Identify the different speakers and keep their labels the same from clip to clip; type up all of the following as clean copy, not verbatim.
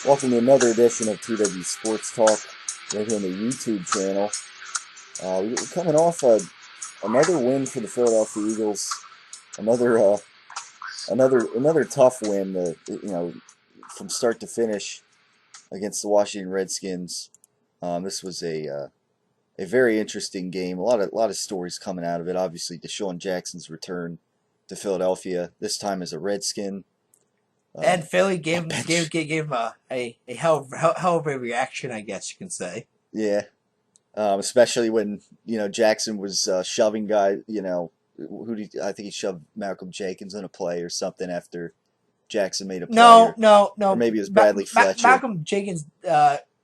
Speaker 1: Welcome to another edition of TW Sports Talk right here on the YouTube channel. We're coming off another win for the Philadelphia Eagles. Another tough win. From start to finish against the Washington Redskins. This was a very interesting game. A lot of stories coming out of it. Obviously, Deshaun Jackson's return to Philadelphia, this time as a Redskin.
Speaker 2: And Philly gave him a hell of a reaction, I guess you can say.
Speaker 1: Yeah, especially when Jackson was shoving guys. I think he shoved Malcolm Jenkins in a play or something after Jackson made a play.
Speaker 2: No.
Speaker 1: Or maybe it was Bradley Fletcher.
Speaker 2: Malcolm Jenkins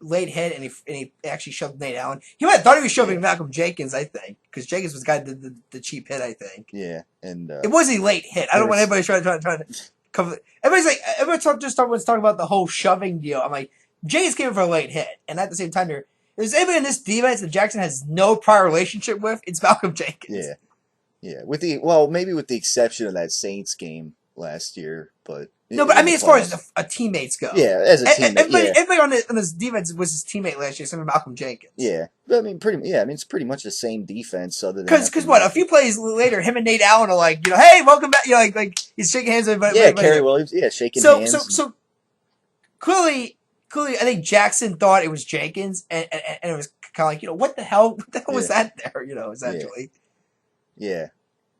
Speaker 2: laid hit and he actually shoved Nate Allen. He might have thought he was shoving Malcolm Jenkins, I think, because Jenkins was the guy that did the cheap hit, I think.
Speaker 1: Yeah, and
Speaker 2: it was a late hit. I don't want anybody trying to cover. Everybody's talking about the whole shoving deal. I'm like, Jenkins came in for a late hit, and at the same time, there's anybody in this defense that Jackson has no prior relationship with. It's Malcolm Jenkins.
Speaker 1: Yeah. Maybe with the exception of that Saints game last year, but
Speaker 2: I mean, as far as a teammates go,
Speaker 1: yeah, as a teammate,
Speaker 2: everybody on this defense was his teammate last year, except for Malcolm Jenkins.
Speaker 1: Yeah, but it's pretty much the same defense, other than
Speaker 2: because a few plays later, him and Nate Allen are like, hey, welcome back. Like he's shaking hands with everybody.
Speaker 1: Yeah, Kerry Williams, shaking hands.
Speaker 2: So clearly, I think Jackson thought it was Jenkins, and it was kind of like, what the hell was that there? Essentially.
Speaker 1: Yeah.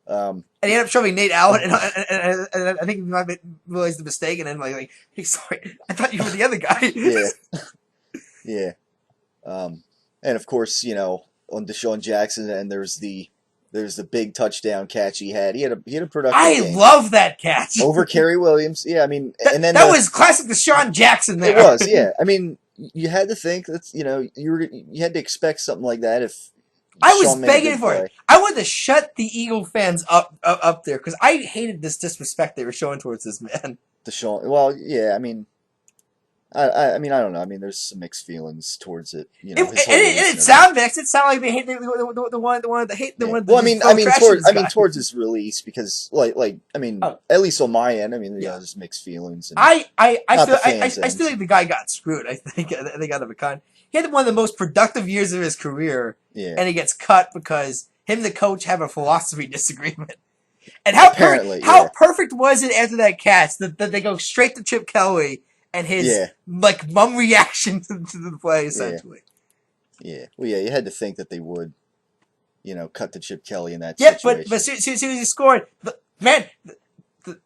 Speaker 2: And he ended up shoving Nate Allen, and I think he might have realized the mistake, and then like, hey, sorry, I thought you were the other guy.
Speaker 1: Yeah. And of course, on Deshaun Jackson, and there's the big touchdown catch he had. He had a productive game.
Speaker 2: I love that catch
Speaker 1: over Kerry Williams. Yeah, I mean,
Speaker 2: that was classic Deshaun Jackson. There,
Speaker 1: it was. Yeah, I mean, you had to think that's you had to expect something like that if.
Speaker 2: I was begging for it. I wanted to shut the Eagle fans up there because I hated this disrespect they were showing towards this man.
Speaker 1: Deshaun. Well, yeah. I mean, I don't know. I mean, there's some mixed feelings towards it.
Speaker 2: It sounded mixed. It sounded like they hate the one that hate the one.
Speaker 1: Well, towards his release because at least on my end, there's mixed feelings. And
Speaker 2: I still think the guy got screwed. I think they got him a con. He had one of the most productive years of his career, and he gets cut because him and the coach have a philosophy disagreement. And how perfect was it after that catch that they go straight to Chip Kelly and his mum reaction to the play essentially.
Speaker 1: Yeah. Well, yeah, you had to think that they would, cut to Chip Kelly in that situation.
Speaker 2: Yeah, but soon as he scored, man.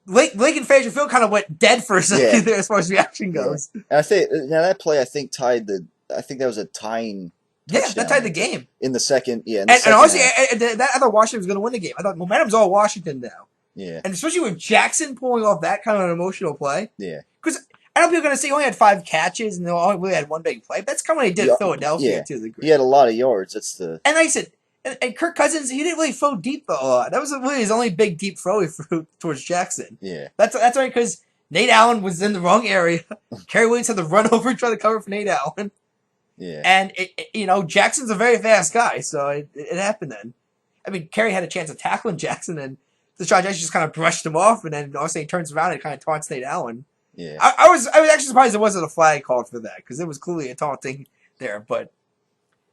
Speaker 2: Lincoln Frazier Field kind of went dead for a second there as far as reaction goes.
Speaker 1: And I think that play tied the. I think that was a tying.
Speaker 2: Yeah, that tied the game
Speaker 1: in the second. Yeah,
Speaker 2: and honestly, that other Washington was going to win the game. I thought momentum's all Washington now.
Speaker 1: Yeah,
Speaker 2: and especially with Jackson pulling off that kind of an emotional play.
Speaker 1: Yeah,
Speaker 2: because I know people are going to say he only had 5 catches and they only really had one big play. But that's kind of what he did at Philadelphia to the degree.
Speaker 1: He had a lot of yards. That's the.
Speaker 2: And like I said, and Kirk Cousins, he didn't really throw deep a lot. That was really his only big deep throw he threw towards Jackson.
Speaker 1: Yeah,
Speaker 2: that's right because Nate Allen was in the wrong area. Kerry Williams had to run over and try to cover for Nate Allen.
Speaker 1: Yeah,
Speaker 2: and Jackson's a very fast guy, so it happened then. I mean, Kerry had a chance of tackling Jackson, and Deshaun Jackson just kind of brushed him off, and then all of a sudden he turns around and kind of taunts Nate Allen.
Speaker 1: Yeah,
Speaker 2: I was actually surprised there wasn't a flag called for that because it was clearly a taunting there. But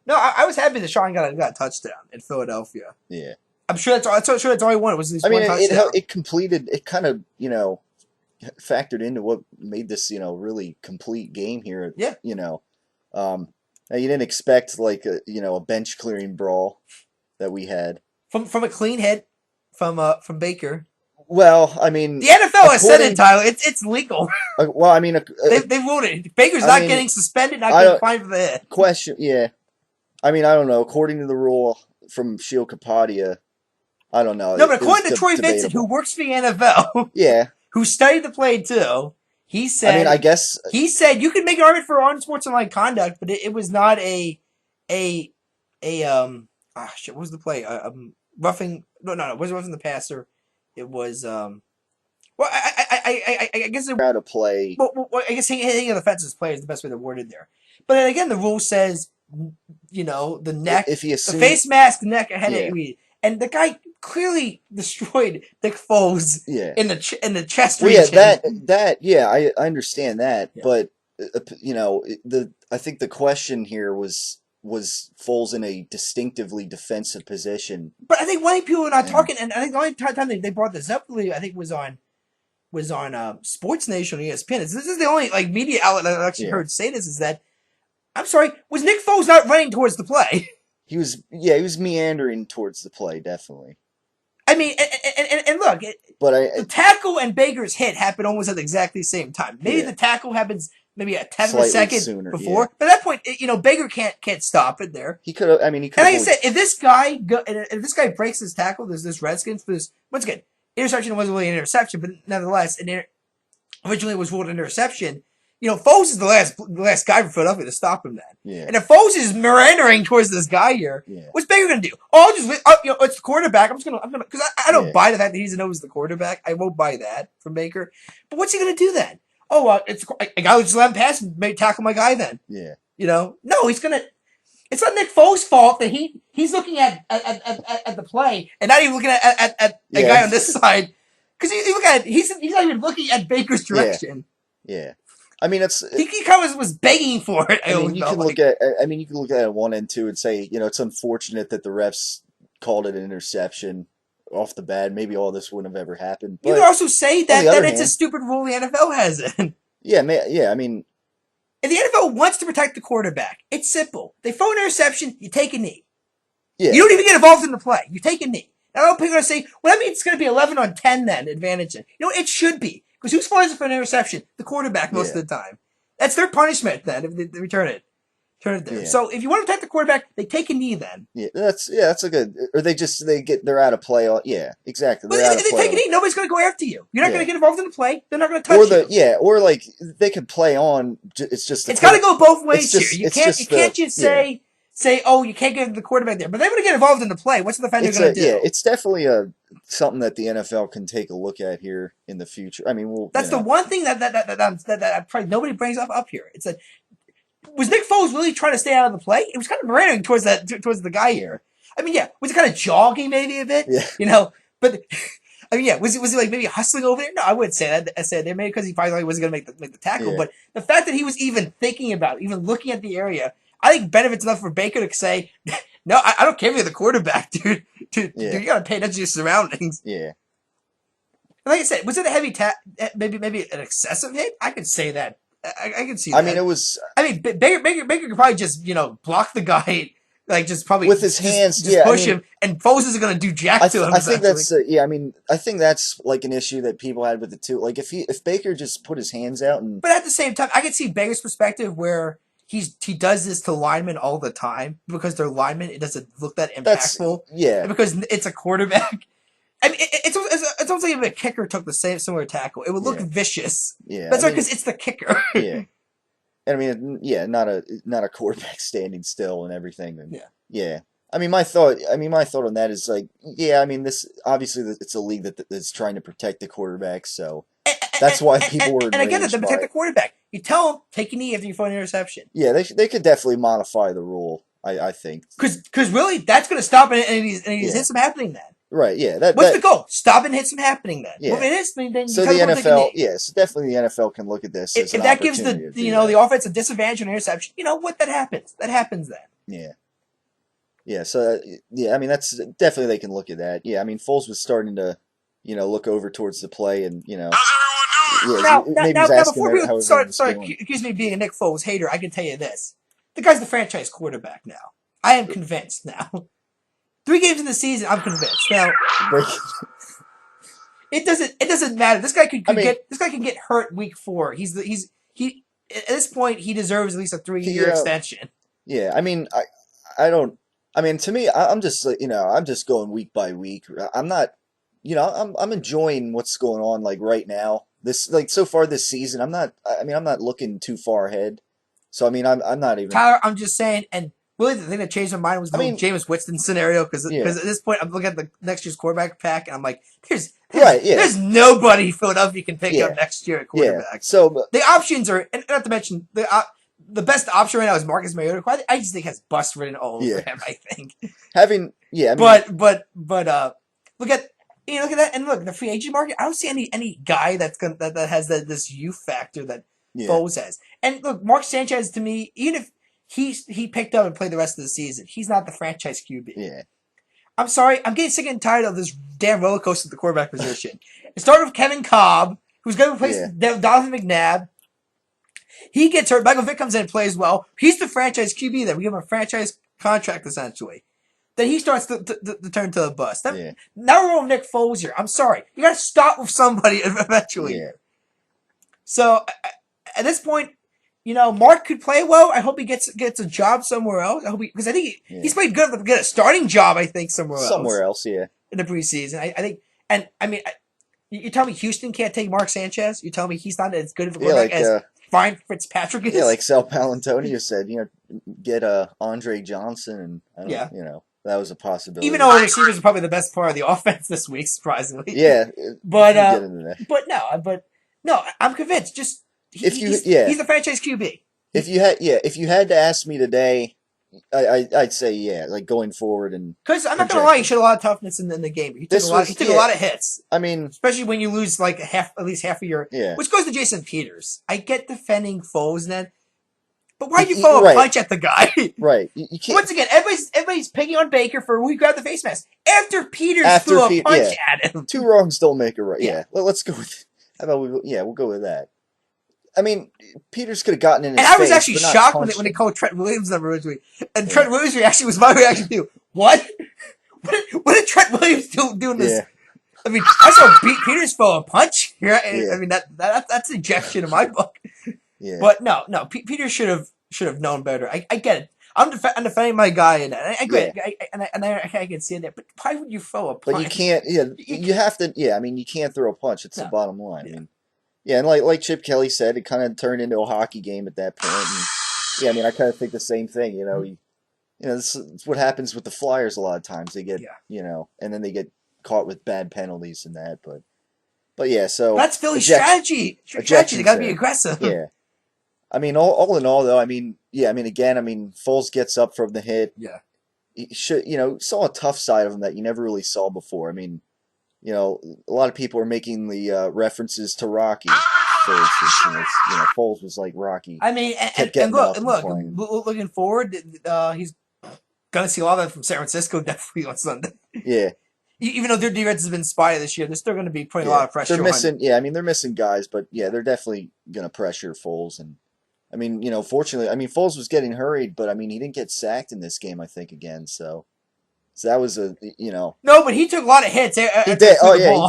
Speaker 2: no, I was happy Deshaun got a touchdown in Philadelphia.
Speaker 1: Yeah,
Speaker 2: I'm sure that's all he wanted was this one touchdown.
Speaker 1: It completed. It kind of factored into what made this really complete game here.
Speaker 2: Yeah,
Speaker 1: now you didn't expect a bench clearing brawl that we had
Speaker 2: from a clean hit from Baker.
Speaker 1: Well, I mean,
Speaker 2: the NFL has said it, Tyler. It's legal.
Speaker 1: Well, I mean,
Speaker 2: they ruled it. Baker's not getting suspended, not getting fined for the hit.
Speaker 1: Question, yeah. I mean, I don't know. According to the rule from Sheil Kapadia, I don't know.
Speaker 2: No, but according to Troy Vincent, who works for the NFL, who studied the play too. He said.
Speaker 1: I mean, I guess
Speaker 2: he said you could make an argument for unsportsmanlike conduct, but it was not what was the play? Roughing? No, it wasn't roughing the passer. It was Well, I guess
Speaker 1: how to play.
Speaker 2: Well, I guess hitting an offensive play is the best way to word it there. But then again, the rule says, the neck,
Speaker 1: if he assumed,
Speaker 2: the face mask, neck, head, and the guy clearly destroyed Nick Foles in the chest region.
Speaker 1: Well, I understand that, but I think the question here was Foles in a distinctively defensive position.
Speaker 2: But I think one thing people are not talking, and I think the only time they brought this up, I think was on Sports Nation on ESPN. This is the only like media outlet I actually heard say this. Is that I'm sorry, was Nick Foles not running towards the play?
Speaker 1: He was meandering towards the play, definitely.
Speaker 2: I mean, and look, the tackle and Baker's hit happened almost at exactly the same time. Maybe the tackle happens maybe a tenth of a second sooner, before, but at that point, Baker can't stop it there.
Speaker 1: He could have. I mean, he could.
Speaker 2: And like I said, if this guy breaks his tackle, this Redskins, once again, interception wasn't really an interception, but nevertheless, originally it was ruled an interception. Foles is the last guy for Philadelphia to stop him then.
Speaker 1: Yeah.
Speaker 2: And if Foles is meandering towards this guy here, what's Baker gonna do? Oh, it's the quarterback. I'm gonna, because I don't buy the fact that he knows the quarterback. I won't buy that from Baker. But what's he gonna do then? Oh, it's a guy who just let him pass and maybe tackle my guy then.
Speaker 1: Yeah.
Speaker 2: No, he's gonna. It's not Nick Foles' fault that he's looking at the play and not even looking at the guy on this side, because he's not even looking at Baker's direction.
Speaker 1: Yeah. I mean,
Speaker 2: he kind of was begging for it.
Speaker 1: You can look at it one and two and say, it's unfortunate that the refs called it an interception off the bat. Maybe all this wouldn't have ever happened. But
Speaker 2: you can also say that it's a stupid rule the NFL has in.
Speaker 1: Yeah. I mean,
Speaker 2: if the NFL wants to protect the quarterback, it's simple. They throw an interception, you take a knee. Yeah. You don't even get involved in the play. You take a knee. I don't know people are going to say, well, that means it's going to be 11 on 10 then, advantage. It should be. Because who's flies it for an interception? The quarterback most of the time. That's their punishment then if they return it. Turn it there. Yeah. So if you want to protect the quarterback, they take a knee then.
Speaker 1: Yeah, that's a good. Or they're out of play. Yeah, exactly.
Speaker 2: But if they take a knee, nobody's going to go after you. You're not going to get involved in the play. They're not going to touch you.
Speaker 1: Yeah, or like they can play on. It's just
Speaker 2: it's got to go both ways here. You can't just say, oh, you can't get the quarterback there. But they're going to get involved in the play. What's the defender going to do?
Speaker 1: Yeah, it's definitely something that the NFL can take a look at here in the future. I mean,
Speaker 2: that's the one thing that probably nobody brings up here. It's that was Nick Foles really trying to stay out of the play? It was kind of running towards the guy here. I mean, was it kind of jogging maybe a bit?
Speaker 1: Yeah.
Speaker 2: But I mean, was he like maybe hustling over there? No, I wouldn't say that. I said there maybe because he probably wasn't going to make the tackle. Yeah. But the fact that he was even thinking about it, even looking at the area, I think benefits enough for Baker to say, no, I don't care if you're the quarterback, dude. Dude, you got to pay attention to your surroundings.
Speaker 1: Yeah.
Speaker 2: Like I said, was it a heavy maybe an excessive hit? I could say that. I can see that.
Speaker 1: I mean, it was.
Speaker 2: I mean, Baker could probably just block the guy, like just probably
Speaker 1: with his hands,
Speaker 2: just push him, and Foles isn't going to do jack to him.
Speaker 1: I think that's I mean, I think that's like an issue that people had with it too. Like if Baker just put his hands out and.
Speaker 2: But at the same time, I can see Baker's perspective where. He does this to linemen all the time because they're linemen. It doesn't look that impactful.
Speaker 1: And
Speaker 2: because it's a quarterback. I mean, it's almost like if a kicker took the similar tackle, it would look vicious.
Speaker 1: Yeah,
Speaker 2: that's right because it's the kicker.
Speaker 1: Yeah, and I mean, not a quarterback standing still and everything. And, yeah. I mean, my thought on that is like, I mean, this obviously it's a league that's trying to protect the quarterback, so. That's why people were.
Speaker 2: And again, to protect the quarterback, you tell them take a knee after you throw an interception.
Speaker 1: Yeah, they could definitely modify the rule. I think
Speaker 2: because really that's going to stop any of these hits from happening then.
Speaker 1: Right. Yeah.
Speaker 2: What's the goal? Stop and hits from happening then.
Speaker 1: Yeah.
Speaker 2: Well, if it is, then
Speaker 1: so the NFL. Yes, definitely the NFL can look at this.
Speaker 2: If that gives the offense a disadvantage on interception, what that happens. That happens then.
Speaker 1: Yeah. Yeah. So I mean that's definitely they can look at that. Yeah. I mean Foles was starting to look over towards the play and
Speaker 2: Now, before people start accuse me of being a Nick Foles hater, I can tell you this. The guy's the franchise quarterback now. I am convinced now. 3 games in the season, I'm convinced. Now, it doesn't matter. This guy can get hurt week 4. He at this point he deserves at least a 3-year extension.
Speaker 1: Yeah, I mean to me I'm just I'm just going week by week. I'm not I'm enjoying what's going on like right now. This so far this season, I'm not looking too far ahead. So I mean, I'm not even.
Speaker 2: Tyler, I'm just saying, and really the thing that changed my mind was the whole Jameis Winston scenario because at this point I'm looking at the next year's quarterback pack and I'm like, there's nobody Philadelphia can pick up next year at quarterback.
Speaker 1: Yeah. So
Speaker 2: the options are, and not to mention the best option right now is Marcus Mariota. I just think has bust written all over him. I think but look at. Look at that, and look the free agent market. I don't see any guy that has this youth factor that Foles has. And look, Mark Sanchez, to me, even if he picked up and played the rest of the season, he's not the franchise QB.
Speaker 1: Yeah.
Speaker 2: I'm sorry, I'm getting sick and tired of this damn roller coaster at the quarterback position. It started with Kevin Cobb, who's going to replace Donovan McNabb. He gets hurt. Michael Vick comes in and plays well. He's the franchise QB then. We give him a franchise contract, essentially. Then he starts to turn to a bust. Now we're on Nick Foles here. I'm sorry. You got to stop with somebody eventually.
Speaker 1: Yeah.
Speaker 2: So, at this point, Mark could play well. I hope he gets a job somewhere else. I hope because I think he's played good to get a starting job. I think somewhere else,
Speaker 1: yeah,
Speaker 2: in the preseason. I think, and I mean, you tell me Houston can't take Mark Sanchez. You tell me he's not as good of a quarterback as Ryan Fitzpatrick is.
Speaker 1: Yeah, like Sal Palantonio said, get Andre Johnson, and that was a possibility.
Speaker 2: Even though receivers are probably the best part of the offense this week, surprisingly.
Speaker 1: Yeah,
Speaker 2: but no, I'm convinced. Just. He's the franchise QB.
Speaker 1: If you had to ask me today, I'd say like going forward and
Speaker 2: because I'm not gonna lie, he showed a lot of toughness in the game. He took a lot of hits.
Speaker 1: I mean,
Speaker 2: especially when you lose like at least half of your which goes to Jason Peters. I get defending Foles then, but why'd you throw a punch at the guy?
Speaker 1: Right. You can't.
Speaker 2: Once again, everybody's picking on Baker for who he grabbed the face mask after Peters threw a punch at him.
Speaker 1: Two wrongs don't make a right. Yeah. Well, let's go with. How about we'll go with that. I mean, Peters could have gotten in his face.
Speaker 2: And I was actually shocked when they called Trent Williams number originally. And Trent Williams' reaction was my reaction too. What? What did Trent Williams do in this? Yeah. I mean, I saw Peters throw a punch. I mean, that's ejection in my book.
Speaker 1: Yeah.
Speaker 2: But no, Peters should have known better. I get it. I'm defending my guy, and I agree. I can see that. But why would you throw a punch?
Speaker 1: But you can't. Yeah, you have to. Yeah, I mean, you can't throw a punch. It's the bottom line. I mean, yeah, and like Chip Kelly said, it kind of turned into a hockey game at that point. And, I mean, I kind of think the same thing. This is what happens with the Flyers a lot of times. They get, and then they get caught with bad penalties and that. But yeah, so
Speaker 2: that's Philly's strategy. They got to be aggressive.
Speaker 1: Yeah, I mean, all in all, though, I mean, Foles gets up from the hit.
Speaker 2: Yeah,
Speaker 1: he should, saw a tough side of him that you never really saw before. I mean. A lot of people are making the references to Rocky. For instance, Foles was like Rocky.
Speaker 2: I mean, and look, looking forward, he's gonna see a lot of that from San Francisco definitely on Sunday.
Speaker 1: Yeah.
Speaker 2: Even though their defense has been spotty this year, they're still going to be putting a lot of pressure.
Speaker 1: They're missing, they're missing guys, but they're definitely gonna pressure Foles. And I mean, fortunately, Foles was getting hurried, but I mean, he didn't get sacked in this game, I think, again. So that was No,
Speaker 2: but he took a lot of hits.
Speaker 1: He did. Oh yeah.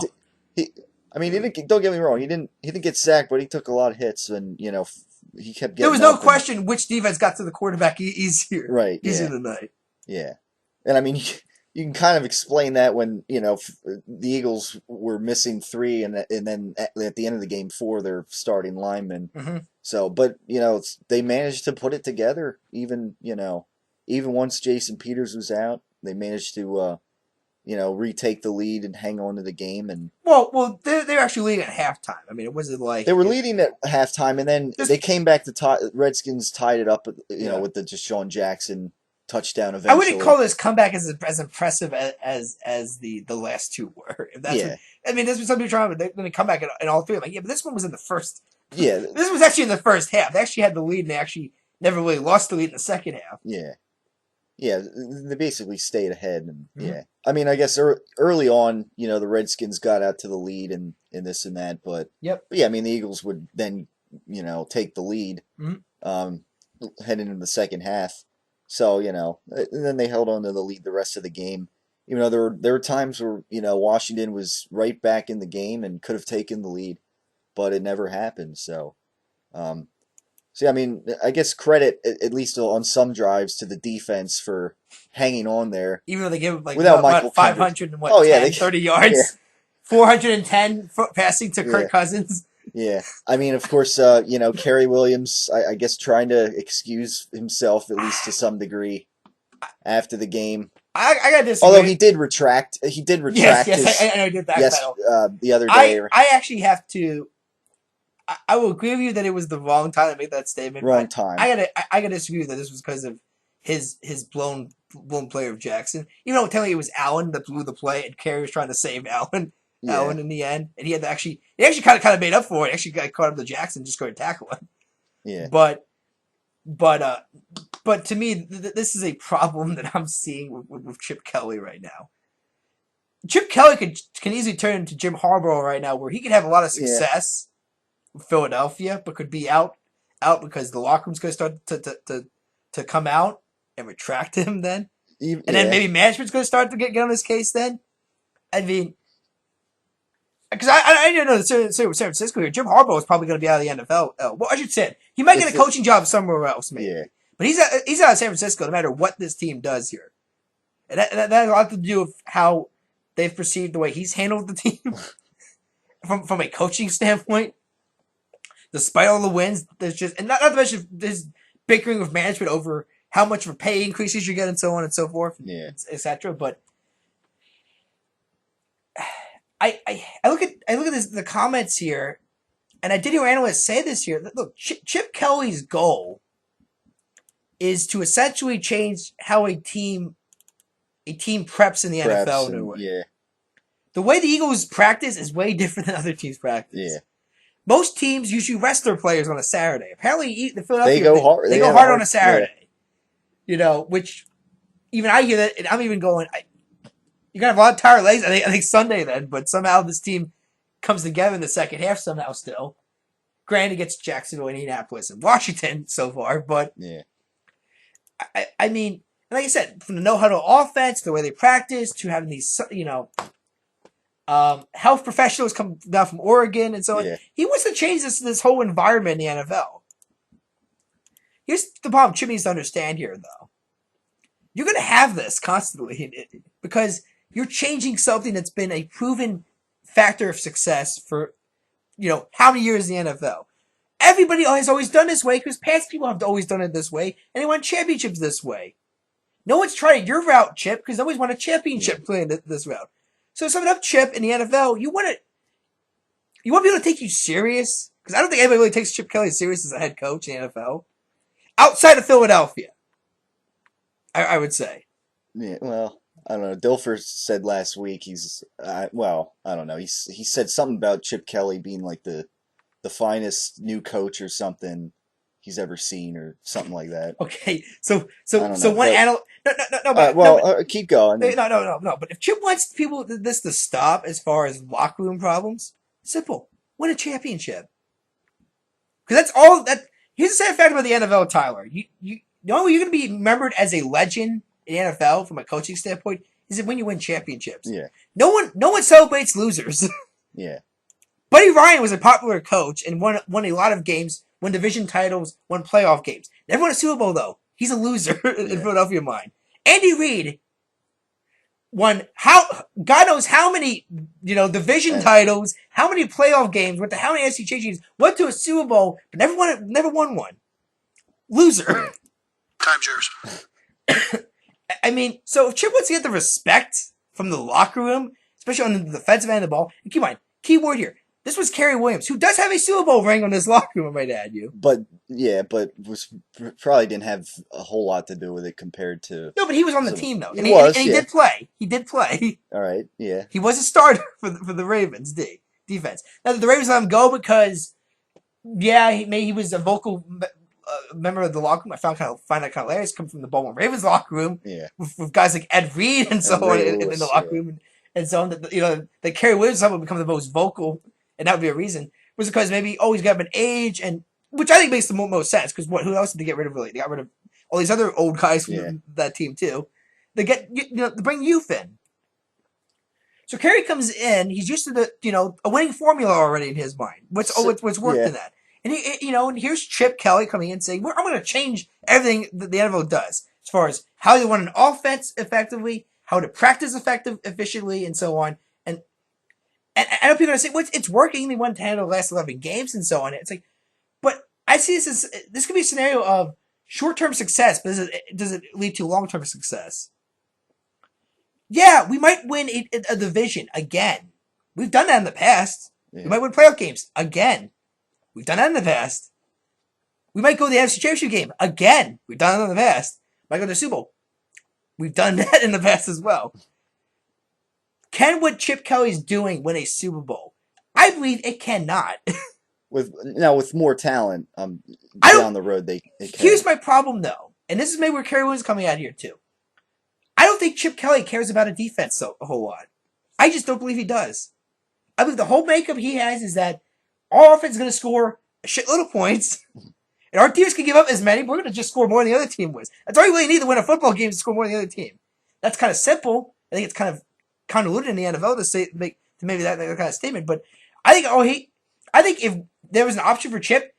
Speaker 1: He didn't. Don't get me wrong. He didn't get sacked, but he took a lot of hits, and he kept getting.
Speaker 2: There was no question which defense got to the quarterback easier.
Speaker 1: Right.
Speaker 2: Easier than that.
Speaker 1: Yeah, and I mean, you can kind of explain that when the Eagles were missing 3, and then at the end of the game 4, their starting linemen.
Speaker 2: Mm-hmm.
Speaker 1: So, but they managed to put it together. Even once Jason Peters was out. They managed to, retake the lead and hang on to the game. And
Speaker 2: well, they're actually leading at halftime. I mean, it wasn't like
Speaker 1: they were leading at halftime, and then they came back to Redskins tied it up. With the Deshaun Jackson touchdown. Eventually,
Speaker 2: I wouldn't call this comeback as impressive as the last 2 were. If that's that's what some people trying. They're going to come back in all 3. I'm like, but this one was in the first.
Speaker 1: Yeah,
Speaker 2: this was actually in the first half. They actually had the lead, and they actually never really lost the lead in the second half.
Speaker 1: Yeah. Yeah, they basically stayed ahead, and I mean, I guess early on, the Redskins got out to the lead and this and that, but
Speaker 2: but
Speaker 1: I mean, the Eagles would then, take the lead, heading into the second half. So and then they held on to the lead the rest of the game. Even though there were times where Washington was right back in the game and could have taken the lead, but it never happened. So. I mean, I guess credit, at least on some drives, to the defense for hanging on there.
Speaker 2: Even though they give
Speaker 1: without Michael
Speaker 2: 500 and 30 yards, 410 passing to Kirk Cousins.
Speaker 1: Yeah, I mean, of course, Kerry Williams, I guess, trying to excuse himself at least to some degree after the game.
Speaker 2: I got disagree.
Speaker 1: Although he did retract.
Speaker 2: Yes, I know he did that.
Speaker 1: The other day.
Speaker 2: I actually have to. I will agree with you that it was the wrong time to make that statement.
Speaker 1: Wrong time.
Speaker 2: I gotta disagree with that. This was because of his blown play of Jackson. Technically it was Allen that blew the play, and Kerry was trying to save Allen. Allen in the end, and he actually kind of made up for it. He actually got caught up to Jackson, just going to tackle him.
Speaker 1: Yeah.
Speaker 2: But to me, this is a problem that I'm seeing with Chip Kelly right now. Chip Kelly can easily turn into Jim Harbaugh right now, where he could have a lot of success with Philadelphia, but could be out because the locker room's going to start to come out and retract him then. And then maybe management's going to start to get on his case then. I mean, because I didn't know the San Francisco here. Jim Harbaugh is probably going to be out of the NFL. Well, I should say he might get a coaching job somewhere else, maybe. Yeah. But he's out of San Francisco no matter what this team does here. And that has a lot to do with how they've perceived the way he's handled the team from a coaching standpoint. Despite all the wins, there's just, and not to mention there's bickering with management over how much of a pay increases you get and so on and so forth, etc. But I look at the comments here, and I did hear analysts say this here. Look, Chip Kelly's goal is to essentially change how a team preps in the NFL in a way.
Speaker 1: Yeah.
Speaker 2: The way the Eagles practice is way different than other teams practice.
Speaker 1: Yeah.
Speaker 2: Most teams usually rest their players on a Saturday. Apparently, the Philadelphia
Speaker 1: they go hard.
Speaker 2: They go hard on a Saturday. Yeah. You know, which even I hear that, and I'm even going. You're gonna have a lot of tired legs. I think Sunday then, but somehow this team comes together in the second half somehow still. Granted, against Jacksonville, Indianapolis, and Washington so far, but I mean, like I said, from the no-huddle offense, the way they practice, to having these, health professionals come down from Oregon and so on. Yeah. He wants to change this whole environment in the NFL. Here's the problem Chip needs to understand here, though. You're going to have this constantly because you're changing something that's been a proven factor of success for, how many years in the NFL. Everybody has always done this way because past people have always done it this way, and they won championships this way. No one's tried your route, Chip, because nobody's won a championship playing this route. So summing up, Chip, in the NFL, you want people to take you serious? Because I don't think anybody really takes Chip Kelly serious as a head coach in the NFL. Outside of Philadelphia, I would say.
Speaker 1: Yeah, well, I don't know. Dilfer said last week I don't know. He said something about Chip Kelly being like the finest new coach or something he's ever seen or something like that.
Speaker 2: Okay, so one analyst.
Speaker 1: Keep going.
Speaker 2: No. But if Chip wants this to stop as far as locker room problems, simple: win a championship. Because that's all that. Here's the sad fact about the NFL, Tyler. You know you're going to be remembered as a legend in the NFL from a coaching standpoint is it when you win championships.
Speaker 1: Yeah.
Speaker 2: No one celebrates losers.
Speaker 1: Yeah.
Speaker 2: Buddy Ryan was a popular coach and won a lot of games, won division titles, won playoff games. Never won a Super Bowl though. He's a loser in Philadelphia mind. Andy Reid won God knows how many division titles, how many playoff games, went to how many SEC games, went to a Super Bowl, but never won one. Loser.
Speaker 3: Time's yours.
Speaker 2: I mean, so if Chip wants to get the respect from the locker room, especially on the defensive end of the ball, and keep in mind, key word here, this was Kerry Williams, who does have a Super Bowl ring on his locker room, I might add you.
Speaker 1: But probably didn't have a whole lot to do with it compared to...
Speaker 2: No, but he was on the team, though. And he did play. He did play.
Speaker 1: All right, yeah.
Speaker 2: He was a starter for the Ravens defense. Now, the Ravens let him go because, he was a vocal member of the locker room. I find that kind of hilarious. Come from the Baltimore Ravens locker room, with guys like Ed Reed and so on in the locker room, and so on. That Kerry Williams would become the most vocal, and that would be a reason. Was because maybe he's got up in age, and which I think makes the most sense. Because who else did they get rid of? Really, they got rid of all these other old guys from that team too. They they bring youth in. So Kerry comes in. He's used to a winning formula already in his mind. What's worked in that. And and here's Chip Kelly coming in saying, I'm going to change everything that the NFL does as far as how they run an offense effectively, how to practice efficiently, and so on. And I know people are going to say, well, it's working. They won 10 of the last 11 games and so on. It's like, but I see this could be a scenario of short-term success, but does it lead to long-term success? Yeah, we might win a division again. We've done that in the past. Yeah. We might win playoff games again. We've done that in the past. We might go to the NFC Championship game again. We've done that in the past. Might go to the Super Bowl. We've done that in the past as well. Can what Chip Kelly's doing win a Super Bowl? I believe it cannot.
Speaker 1: with more talent, down the road it can.
Speaker 2: Here's my problem though, and this is maybe where Kerry Williams is coming out here too. I don't think Chip Kelly cares about a defense a whole lot. I just don't believe he does. I believe the whole makeup he has is that our offense is going to score a shitload of points, and our teams can give up as many, but we're going to just score more than the other team was. That's all you really need to win a football game, to score more than the other team. That's kind of simple. I think it's kind of convoluted in the NFL to make maybe that kind of statement, but I think if there was an option for Chip,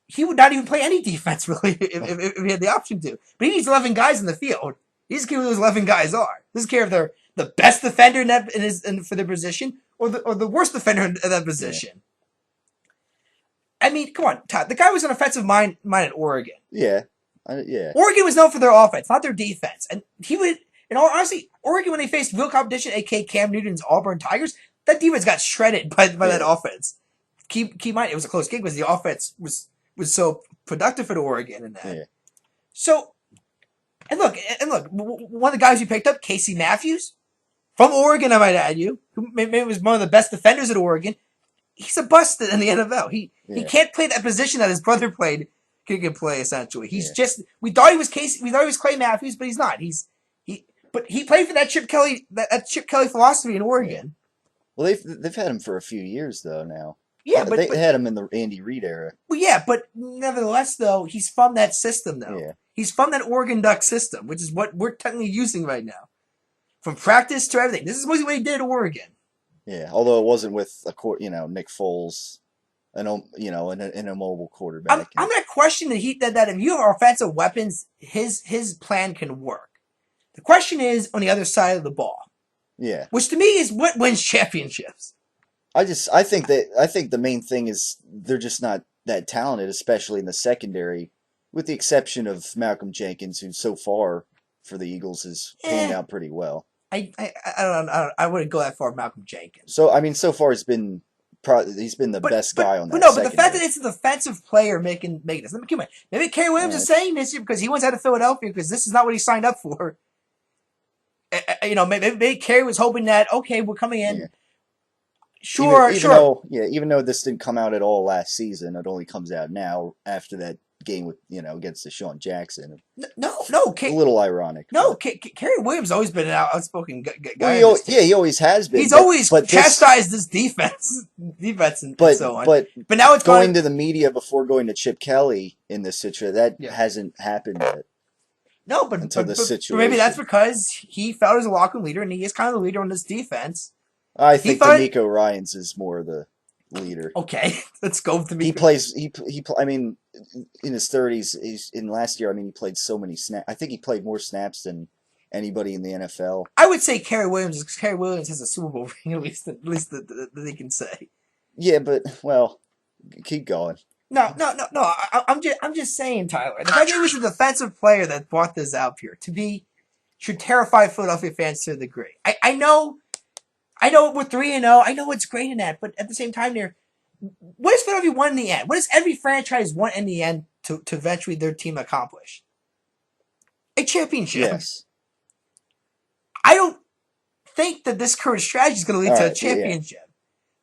Speaker 2: he would not even play any defense really if he had the option to. But he needs 11 guys in the field. He doesn't care who those 11 guys are. He doesn't care if they're the best defender for their position or the worst defender in that position. Yeah. I mean, come on, Todd. The guy was an offensive mind at Oregon.
Speaker 1: Yeah. Yeah.
Speaker 2: Oregon was known for their offense, not their defense. And he would, and honestly, Oregon, when they faced real competition, aka Cam Newton's Auburn Tigers, that defense got shredded by that offense. Keep in mind, it was a close game because the offense was so productive for the Oregon in that. Yeah. So, and look, one of the guys you picked up, Casey Matthews, from Oregon, I might add you, who maybe was one of the best defenders at Oregon. He's a bust in the NFL. He can't play that position that his brother played. Can play essentially. He's just. We thought he was Clay Matthews, but he's not. But he played for that Chip Kelly philosophy in Oregon.
Speaker 1: Well, they've had him for a few years though now.
Speaker 2: Yeah,
Speaker 1: but they had him in the Andy Reid era.
Speaker 2: Well, yeah, but nevertheless, though, he's from that system, though. Yeah. He's from that Oregon Duck system, which is what we're technically using right now. From practice to everything. This is what he did at Oregon. Yeah,
Speaker 1: although it wasn't with Nick Foles, and a mobile quarterback.
Speaker 2: I'm not questioning that if you have offensive weapons, his plan can work. The question is on the other side of the ball.
Speaker 1: Yeah.
Speaker 2: Which to me is what wins championships.
Speaker 1: I think the main thing is they're just not that talented, especially in the secondary, with the exception of Malcolm Jenkins, who so far for the Eagles has panned out pretty well.
Speaker 2: I don't know. I wouldn't go that far, Malcolm Jenkins.
Speaker 1: So I mean, so far he's been the best guy on that.
Speaker 2: But the fact that it's a defensive player making this. Maybe Kerry Williams is saying this because he wants out of Philadelphia because this is not what he signed up for. Maybe Kerry was hoping that we're coming in. Yeah. Sure.
Speaker 1: Even though this didn't come out at all last season, it only comes out now after that game with against Deshaun Jackson.
Speaker 2: No,
Speaker 1: a little ironic.
Speaker 2: No, Kerry Williams always been an outspoken guy.
Speaker 1: Well, he always has been.
Speaker 2: He's always chastised this defense, and so on.
Speaker 1: But
Speaker 2: now it's
Speaker 1: going to the media before going to Chip Kelly in this situation that hasn't happened yet.
Speaker 2: No, but
Speaker 1: situation.
Speaker 2: Maybe that's because he felt as a locker room leader, and he is kind of the leader on this defense.
Speaker 1: I think D'Amico Ryans is more the leader.
Speaker 2: Okay, let's go with D'Amico.
Speaker 1: He plays. I mean, in his 30s. In last year, I mean, he played so many snaps. I think he played more snaps than anybody in the NFL.
Speaker 2: I would say Kerry Williams, because Kerry Williams has a Super Bowl ring, at least that they can say.
Speaker 1: Yeah, but keep going.
Speaker 2: No. I'm just saying, Tyler. The fact that he was a defensive player that brought this out here should terrify Philadelphia fans to a degree. I know we're 3-0. I know it's great in that, but at the same time, what does Philadelphia want in the end? What does every franchise want in the end to eventually their team accomplish? A championship.
Speaker 1: Yes.
Speaker 2: I don't think that this current strategy is going to lead to a championship. Yeah.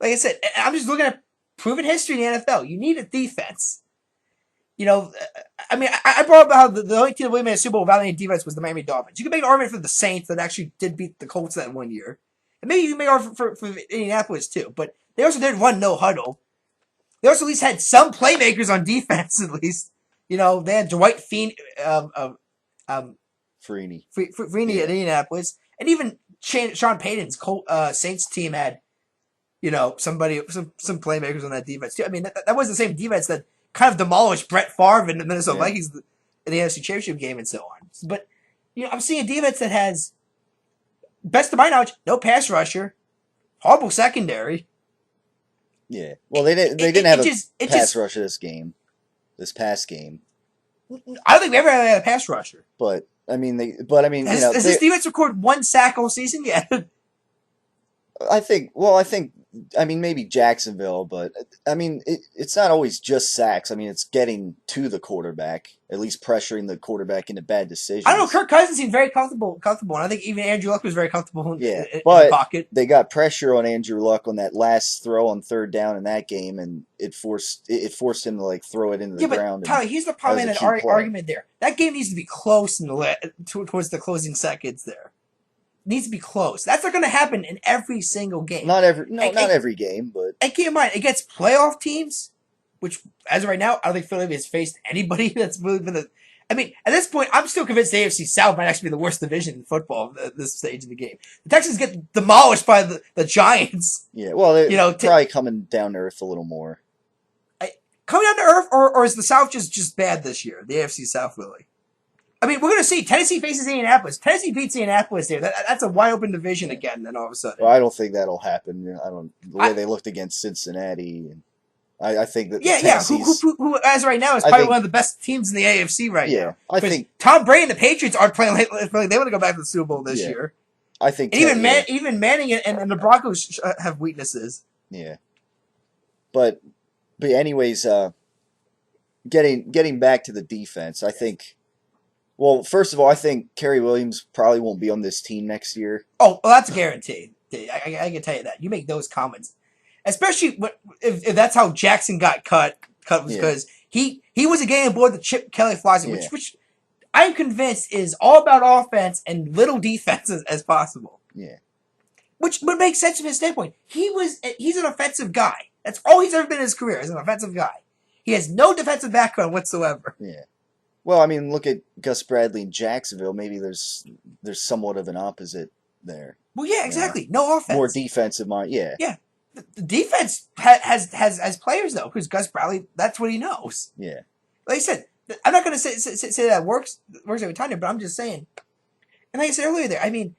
Speaker 2: Like I said, I'm just looking at proven history in the NFL. You need a defense. I mean, I brought up how the only team that made a Super Bowl without any defense was the Miami Dolphins. You can make an argument for the Saints that actually did beat the Colts that one year. And maybe you can make an argument for Indianapolis too. But they also did run no huddle. They also at least had some playmakers on defense, at least. They had Dwight Freeney at Indianapolis. And even Sean Payton's Saints team had, some playmakers on that defense too. I mean, that was the same defense that kind of demolished Brett Favre and the Minnesota Vikings in the NFC Championship game and so on. But, I'm seeing a defense that has, best of my knowledge, no pass rusher, horrible secondary.
Speaker 1: Yeah. Well, they didn't have a pass rusher this past game.
Speaker 2: I don't think we ever had a pass rusher.
Speaker 1: But, I mean, has
Speaker 2: this defense recorded one sack all season yet?
Speaker 1: I think I mean, maybe Jacksonville, but I mean, it's not always just sacks. I mean, it's getting to the quarterback, at least pressuring the quarterback into bad decisions.
Speaker 2: I don't know. Kirk Cousins seemed very comfortable, and I think even Andrew Luck was very comfortable in the pocket.
Speaker 1: They got pressure on Andrew Luck on that last throw on third down in that game, and it forced him to like throw it into the ground.
Speaker 2: But Tyler, here's the problem in an argument there. That game needs to be close towards the closing seconds there. Needs to be close. That's not going to happen in every single game.
Speaker 1: Not every game, but
Speaker 2: and keep in mind, against playoff teams, which as of right now, I don't think Philadelphia has faced anybody that's really been I mean, at this point, I'm still convinced the AFC South might actually be the worst division in football at this stage of the game. The Texans get demolished by the Giants.
Speaker 1: Yeah, well, they're probably coming down to earth a little more.
Speaker 2: Coming down to earth, or is the South just bad this year? The AFC South, really? I mean, we're going to see. Tennessee faces Indianapolis. Tennessee beats Indianapolis there. That's a wide open division again. Then all of a sudden,
Speaker 1: well, I don't think that'll happen. The way they looked against Cincinnati, and I think that
Speaker 2: who as right now is probably one of the best teams in the AFC right now.
Speaker 1: I think
Speaker 2: Tom Brady and the Patriots aren't playing like they want to go back to the Super Bowl this year.
Speaker 1: I think,
Speaker 2: and even Manning and the Broncos have weaknesses.
Speaker 1: Yeah, but anyways, getting back to the defense, I think. Well, first of all, I think Kerry Williams probably won't be on this team next year.
Speaker 2: Oh, well, that's guaranteed. I can tell you that. You make those comments, especially if that's how Jackson got cut was because he was a game aboard the Chip Kelly philosophy, which I'm convinced is all about offense and little defense as possible.
Speaker 1: Yeah,
Speaker 2: which would make sense from his standpoint. He's an offensive guy. That's all he's ever been in his career, is an offensive guy. He has no defensive background whatsoever.
Speaker 1: Yeah. Well, I mean, look at Gus Bradley in Jacksonville. Maybe there's somewhat of an opposite there.
Speaker 2: Well, yeah, exactly. No offense.
Speaker 1: More defensive mind. Yeah.
Speaker 2: Yeah. The defense has players though, because Gus Bradley, that's what he knows.
Speaker 1: Yeah.
Speaker 2: Like I said, I'm not going to say that works every time, but I'm just saying. And like I said earlier, there, I mean,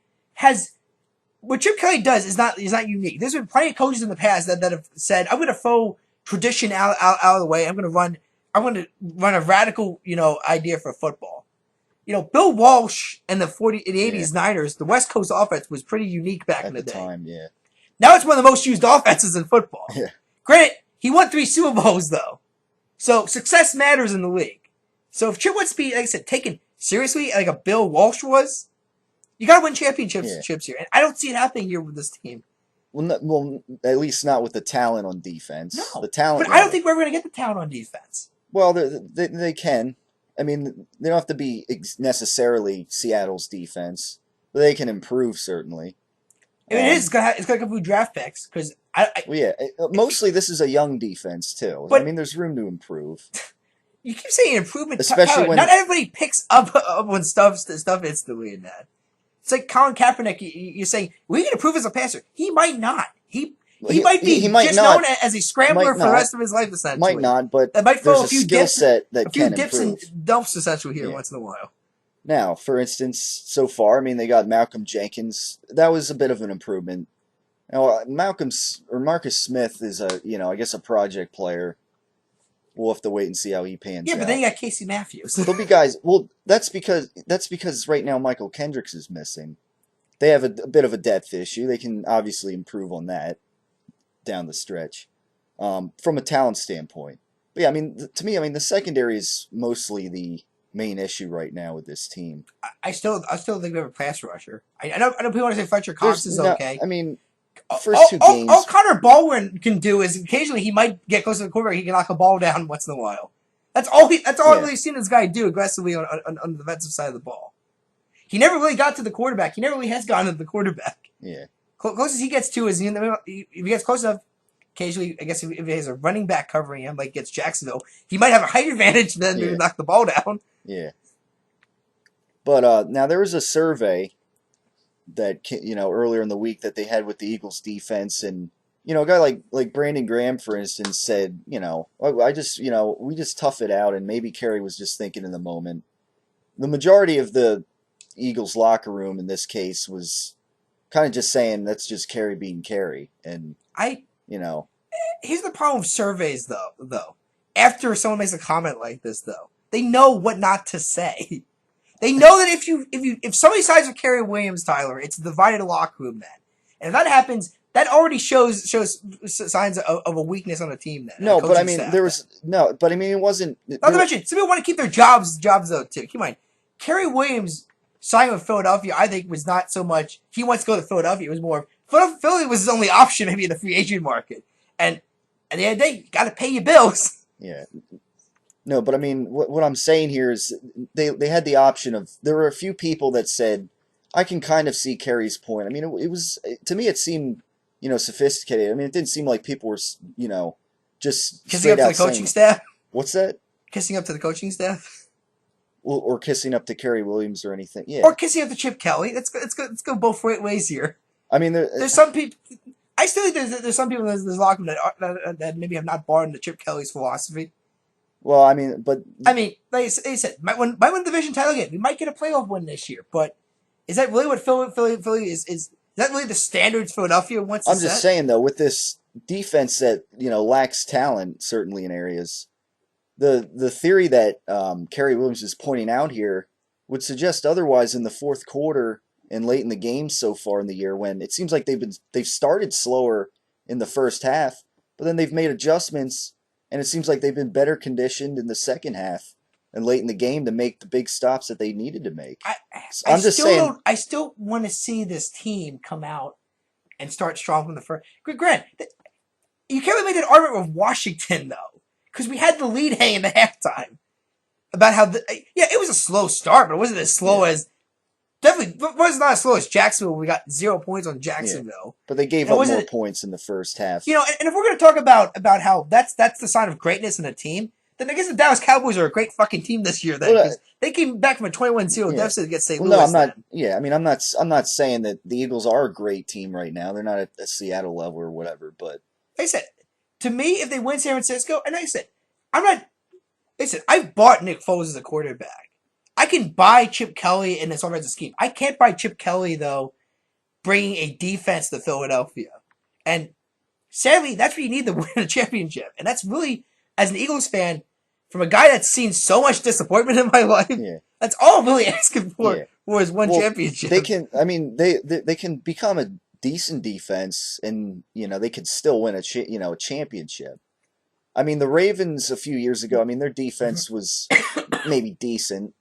Speaker 2: what Chip Kelly does is not unique. There's been plenty of coaches in the past that have said, "I'm going to throw tradition out of the way. I'm going to run a radical, idea for football." Bill Walsh and the 80s Niners, the West Coast offense was pretty unique back in the day.
Speaker 1: Time, yeah.
Speaker 2: Now it's one of the most used offenses in football.
Speaker 1: Yeah.
Speaker 2: Granted, he won 3 Super Bowls though, so success matters in the league. So if Chip wants to be, like I said, taken seriously like a Bill Walsh was, you got to win championships here, and I don't see it happening here with this team.
Speaker 1: Well, at least not with the talent on defense.
Speaker 2: No,
Speaker 1: the talent.
Speaker 2: But I don't think we're going to get the talent on defense.
Speaker 1: Well, they can. I mean, they don't have to be necessarily Seattle's defense, but they can improve certainly.
Speaker 2: I mean, it's going to come through draft picks because
Speaker 1: mostly this is a young defense too. But I mean, there's room to improve.
Speaker 2: You keep saying improvement,
Speaker 1: especially when
Speaker 2: not everybody picks up when stuff instantly in that. It's like Colin Kaepernick. You're saying we can improve as a passer. He might not. He might be known as a scrambler for the rest of his life, essentially.
Speaker 1: Might not, but
Speaker 2: that might
Speaker 1: there's a skill set that can improve.
Speaker 2: A few dips and dumps, essentially, here once in a while.
Speaker 1: Now, for instance, so far, I mean, they got Malcolm Jenkins. That was a bit of an improvement. Now, Marcus Smith is I guess a project player. We'll have to wait and see how he pans out.
Speaker 2: Yeah, but then you got Casey Matthews.
Speaker 1: There'll be guys. Well, that's because right now Michael Kendricks is missing. They have a bit of a depth issue. They can obviously improve on that down the stretch, from a talent standpoint. But yeah, I mean, to me, the secondary is mostly the main issue right now with this team.
Speaker 2: I still think we have a pass rusher. I know people want to say Fletcher Cox is okay.
Speaker 1: I mean, first 2 games.
Speaker 2: All Connor Baldwin can do is occasionally he might get close to the quarterback. He can knock a ball down once in a while. That's all I've really seen this guy do aggressively on the defensive side of the ball. He never really got to the quarterback. He never really has gotten to the quarterback.
Speaker 1: Yeah.
Speaker 2: Closest he gets to is if he gets close enough. Occasionally, I guess if he has a running back covering him, like against Jacksonville, he might have a height advantage and then maybe knock the ball down.
Speaker 1: Yeah. But now there was a survey that earlier in the week that they had with the Eagles defense, and a guy like Brandon Graham, for instance, said, we just tough it out, and maybe Kerry was just thinking in the moment. The majority of the Eagles locker room in this case was kind of just saying that's just Kerry being Kerry, and
Speaker 2: here's the problem with surveys though. After someone makes a comment like this though, they know what not to say. They know that if somebody sides with Kerry Williams, Tyler, it's a divided locker room then. And if that happens, that already shows signs of a weakness on the team. Then
Speaker 1: no, but I mean it wasn't.
Speaker 2: Not to mention, some people want to keep their jobs though too. Keep in mind, Kerry Williams signing with Philadelphia, I think, was not so much he wants to go to Philadelphia. It was more Philly was his only option maybe in the free agent market. And at the end of the day, you got to pay your bills.
Speaker 1: Yeah. No, but I mean, what I'm saying here is they had the option of, there were a few people that said, I can kind of see Kerry's point. I mean, it was, to me, it seemed, sophisticated. I mean, it didn't seem like people were, just
Speaker 2: kissing up to the coaching staff.
Speaker 1: What's that?
Speaker 2: Kissing up to the coaching staff.
Speaker 1: Or kissing up to Kerry Williams or anything. Yeah.
Speaker 2: Or kissing up to Chip Kelly. Let's go both ways here.
Speaker 1: I mean,
Speaker 2: there's some people. I still think there's some people in this locker room that maybe have not bought into Chip Kelly's philosophy.
Speaker 1: Well, I mean, but
Speaker 2: like they said, might win the division title game. We might get a playoff win this year, but is that really what Philly is? Is that really the standards Philadelphia wants to set?
Speaker 1: I'm just saying though, with this defense that lacks talent, certainly in areas, the theory that Kerry Williams is pointing out here would suggest otherwise in the fourth quarter and late in the game so far in the year, when it seems like they've started slower in the first half, but then they've made adjustments, and it seems like they've been better conditioned in the second half and late in the game to make the big stops that they needed to make.
Speaker 2: I'm just saying. I still want to see this team come out and start strong from the first. Grant, you can't really make that argument with Washington though, because we had the lead hanging at halftime about how it was a slow start, but it wasn't as slow as. Definitely was not as slow as Jacksonville. We got 0 points on Jacksonville,
Speaker 1: but they gave up more points in the first half.
Speaker 2: And if we're going to talk about how that's the sign of greatness in a team, then I guess the Dallas Cowboys are a great fucking team this year. Then because they came back from a 21-0 deficit against St. Louis.
Speaker 1: No, I'm not. Yeah, I mean, I'm not saying that the Eagles are a great team right now. They're not at a Seattle level or whatever. But
Speaker 2: like I said, to me, if they win San Francisco, and I said, I'm not. Listen, I've bought Nick Foles as a quarterback. I can buy Chip Kelly in this offensive scheme. I can't buy Chip Kelly, though, bringing a defense to Philadelphia. And sadly, that's what you need to win a championship. And that's really, as an Eagles fan, from a guy that's seen so much disappointment in my life, that's all I'm really asking for is one championship.
Speaker 1: They can, I mean, they can become a decent defense, and they could still win a championship. I mean, the Ravens a few years ago, I mean, their defense was maybe decent.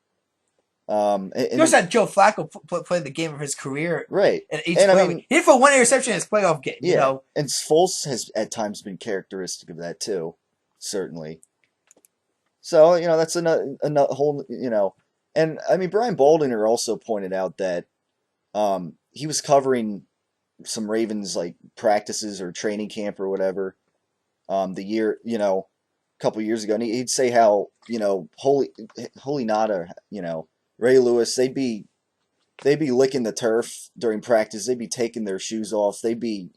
Speaker 2: You also had Joe Flacco play the game of his career,
Speaker 1: right?
Speaker 2: And he did for one interception in his playoff game.
Speaker 1: Yeah, and Foles has at times been characteristic of that too, certainly. So that's another whole and I mean Brian Baldiner also pointed out that he was covering some Ravens practices or training camp or whatever the year a couple years ago, and he'd say how Holy Nada Ray Lewis, they'd be licking the turf during practice. They'd be taking their shoes off. They'd be,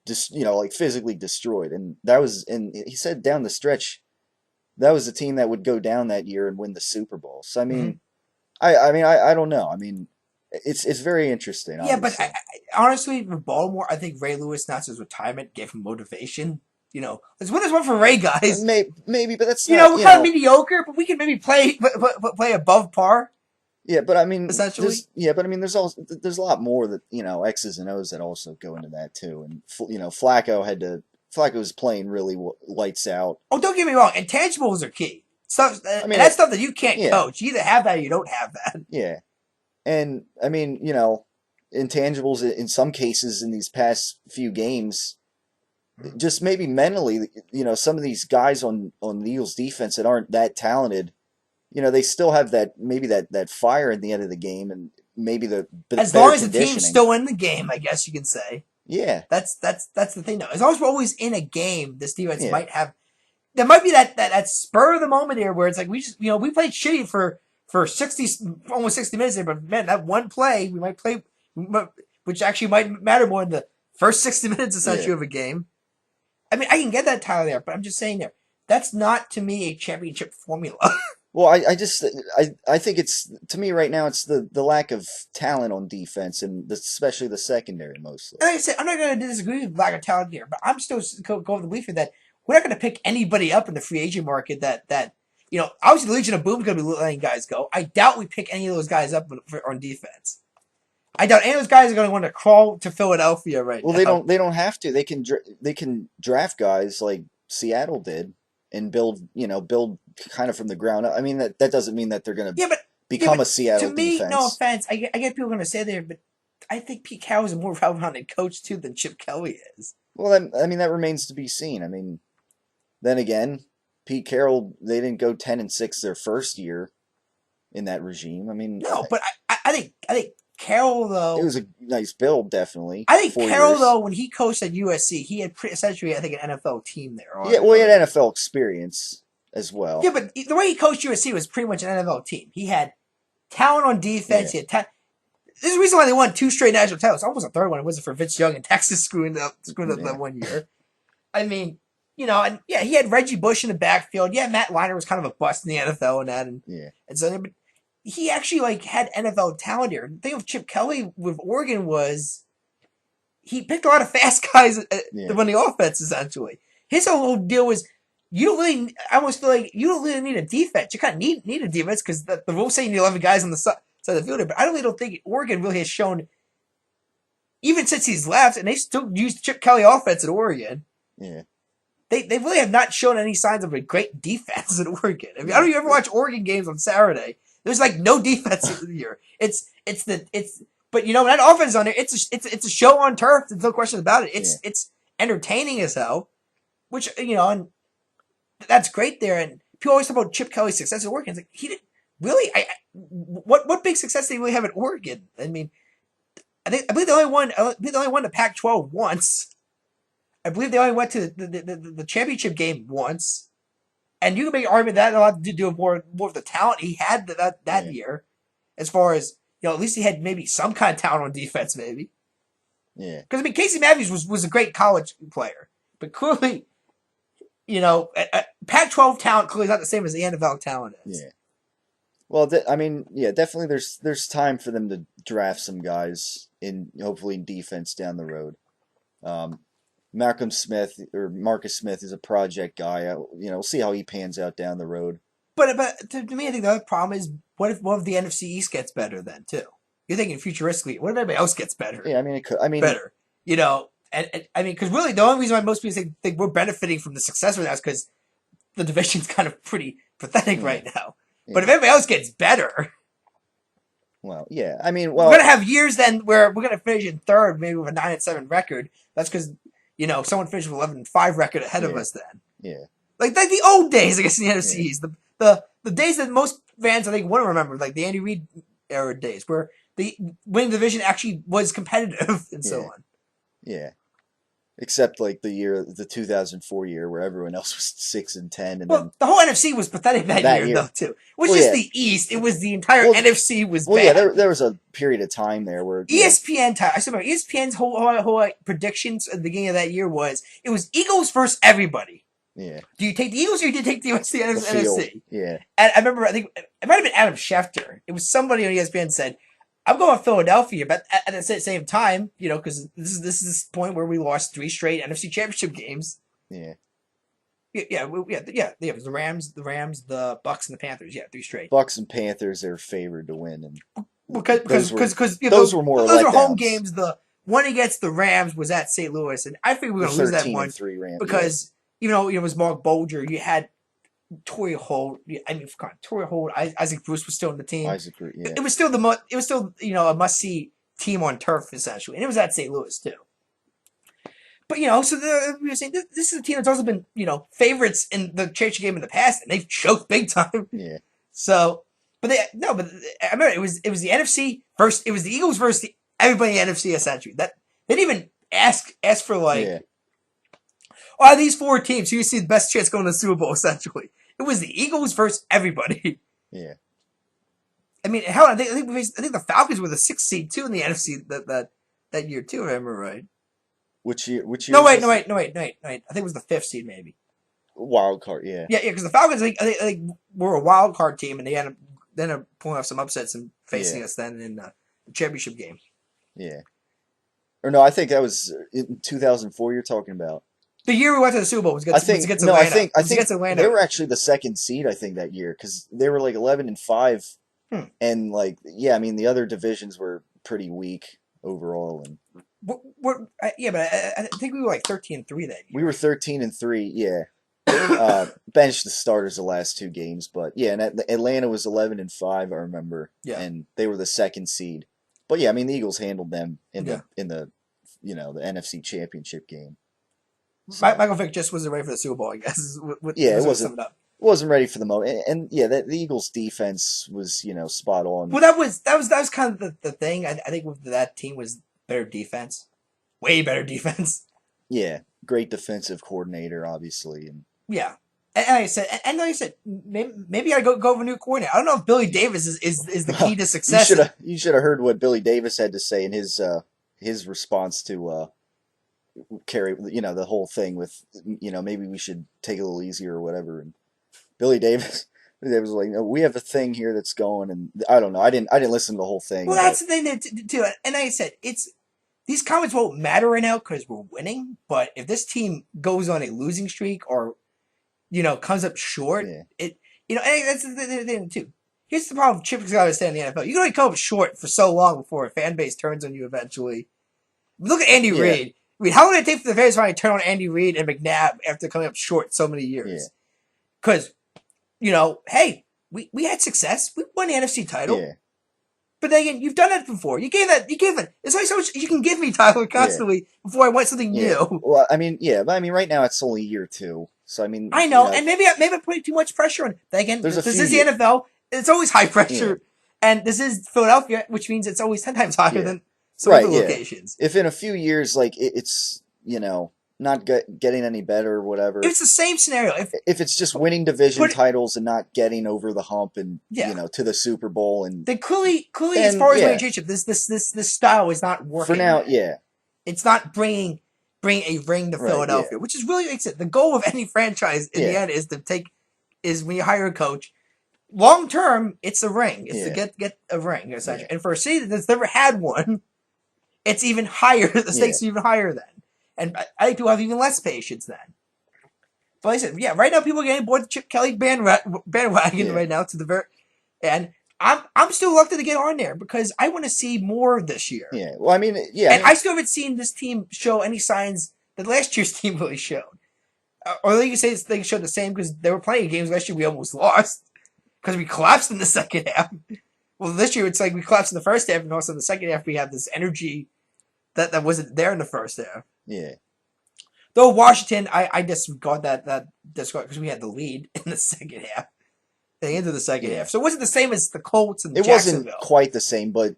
Speaker 1: physically destroyed. And he said down the stretch, that was the team that would go down that year and win the Super Bowl. So I mean, I don't know. I mean, it's very interesting.
Speaker 2: Yeah, obviously. But honestly, with Baltimore, I think Ray Lewis announced his retirement gave him motivation. Let's win this one for Ray, guys.
Speaker 1: Maybe, but that's
Speaker 2: not, we're kind of mediocre, but we can maybe play above par.
Speaker 1: Yeah, but I mean,
Speaker 2: essentially,
Speaker 1: there's a lot more that X's and O's that also go into that too, and Flacco was playing really lights out.
Speaker 2: Oh, don't get me wrong, intangibles are key. Stuff, that's stuff that you can't coach. You either have that or you don't have that.
Speaker 1: Yeah, and I mean, intangibles in some cases in these past few games. Just maybe mentally, some of these guys on the Eagles defense that aren't that talented, they still have that fire at the end of the game, and maybe
Speaker 2: as long as the team's still in the game, I guess you can say.
Speaker 1: Yeah,
Speaker 2: that's the thing though. As long as we're always in a game, this defense might have. There might be that spur of the moment here where it's like we just we played shitty for almost 60 minutes there, but man, that one play we might play, which actually might matter more in the first 60 minutes essentially of a game. I mean, I can get that title there, but I'm just saying that's not, to me, a championship formula.
Speaker 1: Well, I think it's, to me right now, it's the lack of talent on defense, and especially the secondary mostly.
Speaker 2: And like I said, I'm not going to disagree with lack of talent here, but I'm still going with the belief that we're not going to pick anybody up in the free agent market that obviously the Legion of Boom is going to be letting guys go. I doubt we pick any of those guys up on defense. I doubt any of those guys are going to want to crawl to Philadelphia right
Speaker 1: well,
Speaker 2: now.
Speaker 1: They don't have to. They can draft guys like Seattle did and build kind of from the ground up. I mean that doesn't mean that they're going to become a Seattle
Speaker 2: to me,
Speaker 1: defense.
Speaker 2: no offense, I get people going to say there, but I think Pete Carroll is a more well-rounded coach too than Chip Kelly is.
Speaker 1: Well, that remains to be seen. I mean, then again, Pete Carroll, they didn't go 10-6 their first year in that regime. I mean,
Speaker 2: no, but I think Carroll though,
Speaker 1: it was a nice build, definitely.
Speaker 2: I think Carroll though, when he coached at USC, he had essentially I think an NFL team there.
Speaker 1: Yeah, well, he had NFL experience as well.
Speaker 2: Yeah, but the way he coached USC was pretty much an NFL team. He had talent on defense.
Speaker 1: Yeah.
Speaker 2: There's a reason why they won 2 straight national titles. Almost a third one. It wasn't for Vince Young in Texas screwing up that 1 year. I mean, and yeah, he had Reggie Bush in the backfield. Yeah, Matt Leinart was kind of a bust in the NFL and that, and so, but he actually had NFL talent here. The thing with Chip Kelly with Oregon was he picked a lot of fast guys to run the offense. Essentially, his whole deal was you don't really. I almost feel like you don't really need a defense. You kind of need a defense because the rules say you need 11 guys on the side of the field. But I really don't think Oregon really has shown, even since he's left, and they still use Chip Kelly offense at Oregon.
Speaker 1: Yeah.
Speaker 2: They really have not shown any signs of a great defense at Oregon. I mean, I don't even ever watch Oregon games on Saturday. There's no defense here. But when that offense is on there, it's a show on turf. There's no question about it. It's entertaining as hell, which and that's great there. And people always talk about Chip Kelly's success at Oregon. It's like he didn't really. What big success did he really have at Oregon? I mean, I believe they only won the Pac-12 once. I believe they only went to the championship game once. And you can make an argument that a lot to do with more of the talent he had that year, as far as at least he had maybe some kind of talent on defense, maybe.
Speaker 1: Yeah.
Speaker 2: Because I mean, Casey Matthews was a great college player, but clearly, Pac-12 talent clearly is not the same as the NFL talent is.
Speaker 1: Yeah. Well, definitely. There's time for them to draft some guys hopefully in defense down the road. Marcus Smith is a project guy. We'll see how he pans out down the road.
Speaker 2: But to me, I think the other problem is what if the NFC East gets better then too? You're thinking futuristically. What if everybody else gets better?
Speaker 1: Yeah, I mean it could.
Speaker 2: Better. And I mean, because really the only reason why most people think we're benefiting from the success of that is because the division's kind of pretty pathetic right now. Yeah. But if everybody else gets better,
Speaker 1: well, yeah. I mean,
Speaker 2: we're gonna have years then where we're gonna finish in third, maybe with a 9-7 record. That's because someone finished with 11-5 record ahead of us then.
Speaker 1: Yeah.
Speaker 2: Like the old days, I guess, in the NFC East. The days that most fans, I think, want to remember, like the Andy Reid era days, where the winning division actually was competitive and so on.
Speaker 1: Yeah. Except like the 2004 year where everyone else was 6-10, and then
Speaker 2: the whole NFC was pathetic that year though too. It was just the East. It was the entire NFC was bad.
Speaker 1: Yeah, there was a period of time there where
Speaker 2: ESPN time. I remember ESPN's whole predictions at the beginning of that year was it was Eagles versus everybody.
Speaker 1: Yeah.
Speaker 2: Do you take the Eagles or do you take the NFC?
Speaker 1: Yeah.
Speaker 2: And I remember, I think it might have been Adam Schefter. It was somebody on ESPN said, I'm going with Philadelphia, but at the same time, because this is this point where we lost 3 straight NFC Championship games.
Speaker 1: Yeah.
Speaker 2: Yeah. It was the Rams, the Bucks, and the Panthers. Yeah, 3 straight.
Speaker 1: Bucks and Panthers are favored to win, and
Speaker 2: because
Speaker 1: those were more
Speaker 2: those were home games. The one against the Rams was at St. Louis, and I figured we were going to lose that one because even though it was Mark Bolger, you had Torrey Holt. Torrey Holt. Isaac Bruce was still in the team. It was still a must see team on turf essentially, and it was at St. Louis too. But so we were saying this is a team that's also been favorites in the championship game in the past, and they've choked big time.
Speaker 1: Yeah.
Speaker 2: So, but I remember it was the NFC first. It was the Eagles versus everybody in the NFC essentially. That they didn't even ask for are these 4 teams who you see the best chance going to the Super Bowl essentially. It was the Eagles versus everybody.
Speaker 1: Yeah.
Speaker 2: I mean, hell, I think the Falcons were the 6th seed too in the NFC that year too. If I remember right.
Speaker 1: Which year?
Speaker 2: No, wait. I think it was the 5th seed maybe.
Speaker 1: Wild card, yeah.
Speaker 2: Yeah, because the Falcons, I think were a wild card team, and they ended up pulling off some upsets and facing us then in the championship game.
Speaker 1: Yeah. Or no, I think that was in 2004. You're talking about.
Speaker 2: The year we went to the Super Bowl was against Atlanta.
Speaker 1: I think they were actually the 2nd seed. I think that year because they were like 11-5, and I mean the other divisions were pretty weak overall. And
Speaker 2: yeah, but I think we were like 13-3 that year.
Speaker 1: We were 13-3, yeah. Benched the starters the last 2 games, but yeah, and Atlanta was 11-5, I remember, and they were the 2nd seed. But yeah, I mean the Eagles handled them in the the NFC Championship game.
Speaker 2: So, Michael Vick just wasn't ready for the Super Bowl, I guess.
Speaker 1: It wasn't ready for the moment, and yeah, the Eagles defense was spot on.
Speaker 2: Well, that was kind of the thing. I think with that team was better defense, way better defense.
Speaker 1: Yeah, great defensive coordinator, obviously, and
Speaker 2: yeah. And like I said, maybe I go with a new coordinator. I don't know if Billy Davis is the key to success.
Speaker 1: You should have heard what Billy Davis had to say in his response to carry the whole thing with maybe we should take it a little easier or whatever. And Billy Davis was like, no, we have a thing here that's going, and I don't know. I didn't listen to the whole thing.
Speaker 2: Well, that's the thing too. And like I said, these comments won't matter right now because we're winning. But if this team goes on a losing streak or comes up short, and that's the thing too. Here's the problem Chip's got to stay in the NFL. You can only come up short for so long before a fan base turns on you eventually. Look at Andy Reid. I mean, how long did it take for the fans to turn on Andy Reid and McNabb after coming up short so many years? Because, hey, we had success. We won the NFC title. Yeah. But then again, you've done that before. You gave it. It's only so much you can give me, Tyler, constantly before I want something new.
Speaker 1: Well, I mean, but right now it's only year 2. So, I mean,
Speaker 2: I know, and maybe I'm putting too much pressure on it. But again, this is the NFL. It's always high pressure. And this is Philadelphia, which means it's always 10 times higher than some other locations.
Speaker 1: If in a few years, like, it's, not getting any better or whatever.
Speaker 2: It's the same scenario.
Speaker 1: If it's just winning division titles and not getting over the hump and, to the Super Bowl. And
Speaker 2: then clearly, as far as winning championship, this style is not working.
Speaker 1: For now,
Speaker 2: It's not bringing a ring to Philadelphia, which is really makes it the goal of any franchise in the end is when you hire a coach. Long term, it's a ring. It's to get a ring, essentially. And for a city that's never had one, it's even higher. The stakes are even higher then. And I think people have even less patience then. But like I said, right now people are getting bored of the Chip Kelly bandwagon right now and I'm still reluctant to get on there because I want to see more this year.
Speaker 1: Yeah, well, I mean,
Speaker 2: I still haven't seen this team show any signs that last year's team really showed. Or you can say they showed the same because there were plenty of games last year we almost lost because we collapsed in the second half. Well, this year it's like we collapsed in the first half, and also in the second half we have this energy that wasn't there in the first half.
Speaker 1: Yeah.
Speaker 2: Though Washington, I disregard that because we had the lead in the second half. The end of the second half. So it wasn't the same as the Colts and Jacksonville.
Speaker 1: It wasn't quite the same, but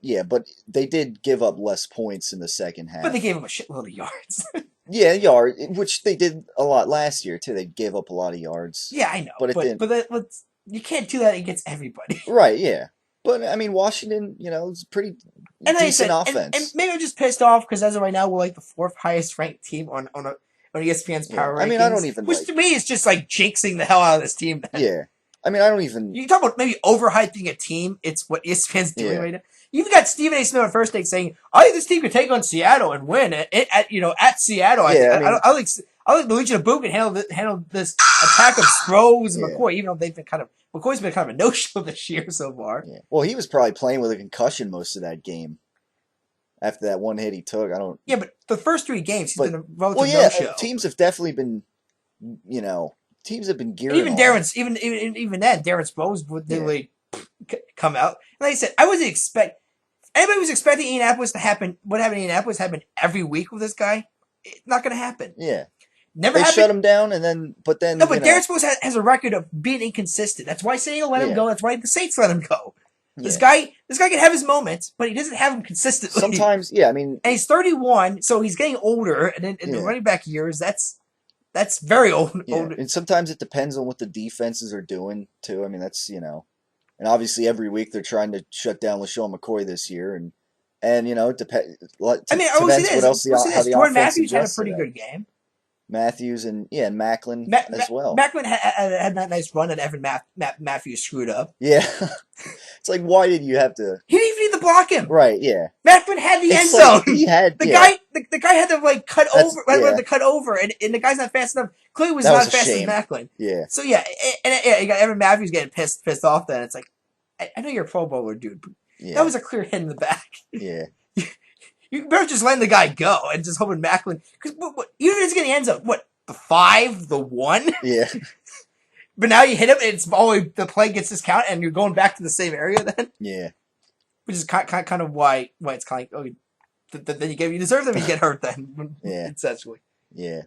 Speaker 1: they did give up less points in the second half.
Speaker 2: But they gave them a shitload of yards.
Speaker 1: Which they did a lot last year too. They gave up a lot of yards.
Speaker 2: Yeah, I know. But you can't do that against everybody.
Speaker 1: Right, yeah. But, I mean, Washington, it's a pretty decent offense.
Speaker 2: And maybe I'm just pissed off because as of right now, we're like the 4th highest ranked team on ESPN's power rankings. I mean, I don't even Which to me is just like jinxing the hell out of this team. Then.
Speaker 1: Yeah. I mean, I don't even...
Speaker 2: You talk about maybe overhyping a team. It's what ESPN's doing right now. You've got Stephen A. Smith on First Take saying, I think this team could take on Seattle and win at Seattle. I think the Legion of Boom can handle this attack of Strohs and McCoy, even though they've been McCoy's been kind of a no-show this year so far.
Speaker 1: Yeah. Well, he was probably playing with a concussion most of that game. After that one hit he took, I don't...
Speaker 2: Yeah, but the first 3 games, he's been a relative no-show.
Speaker 1: Teams have definitely been, teams have been gearing
Speaker 2: even then, Darren Sproles would literally come out. And like I said, I wasn't anybody was expecting Indianapolis to happen. What happened in Indianapolis happened every week with this guy. It's not going to happen.
Speaker 1: Yeah.
Speaker 2: Never
Speaker 1: they shut him down, but
Speaker 2: Darren Sproles has a record of being inconsistent. That's why Saints let him go. That's why the Saints let him go. This guy can have his moments, but he doesn't have them consistently.
Speaker 1: Sometimes, I mean,
Speaker 2: and he's 31, so he's getting older. And in the running back years, that's very old.
Speaker 1: Yeah. And sometimes it depends on what the defenses are doing too. I mean, that's and obviously every week they're trying to shut down LaShawn McCoy this year, and it depends. I mean, depends what else how the
Speaker 2: Jordan
Speaker 1: offense
Speaker 2: Matthews had a pretty good game.
Speaker 1: Matthews and Macklin as well.
Speaker 2: Macklin had that nice run that Evan Matthews screwed up.
Speaker 1: Yeah. It's like, why did you have to...
Speaker 2: He didn't even need to block him.
Speaker 1: Right, yeah.
Speaker 2: Macklin had the end zone.
Speaker 1: He had...
Speaker 2: The guy had to cut over, and the guy's not fast enough. Clearly was not fast as Macklin.
Speaker 1: Yeah.
Speaker 2: So, you got Evan Matthews getting pissed off then. It's like, I know you're a Pro Bowler, dude.
Speaker 1: Yeah.
Speaker 2: That was a clear hit in the back.
Speaker 1: Yeah.
Speaker 2: You better just letting the guy go and just hoping Macklin, because even if it's getting ends up, the 5, the 1?
Speaker 1: Yeah.
Speaker 2: But now you hit him, and it's always the play gets discounted, and you're going back to the same area then.
Speaker 1: Yeah.
Speaker 2: Which is kind of why it's kind of like, then you deserve them, you get hurt then.
Speaker 1: Yeah.
Speaker 2: Essentially.
Speaker 1: Yeah.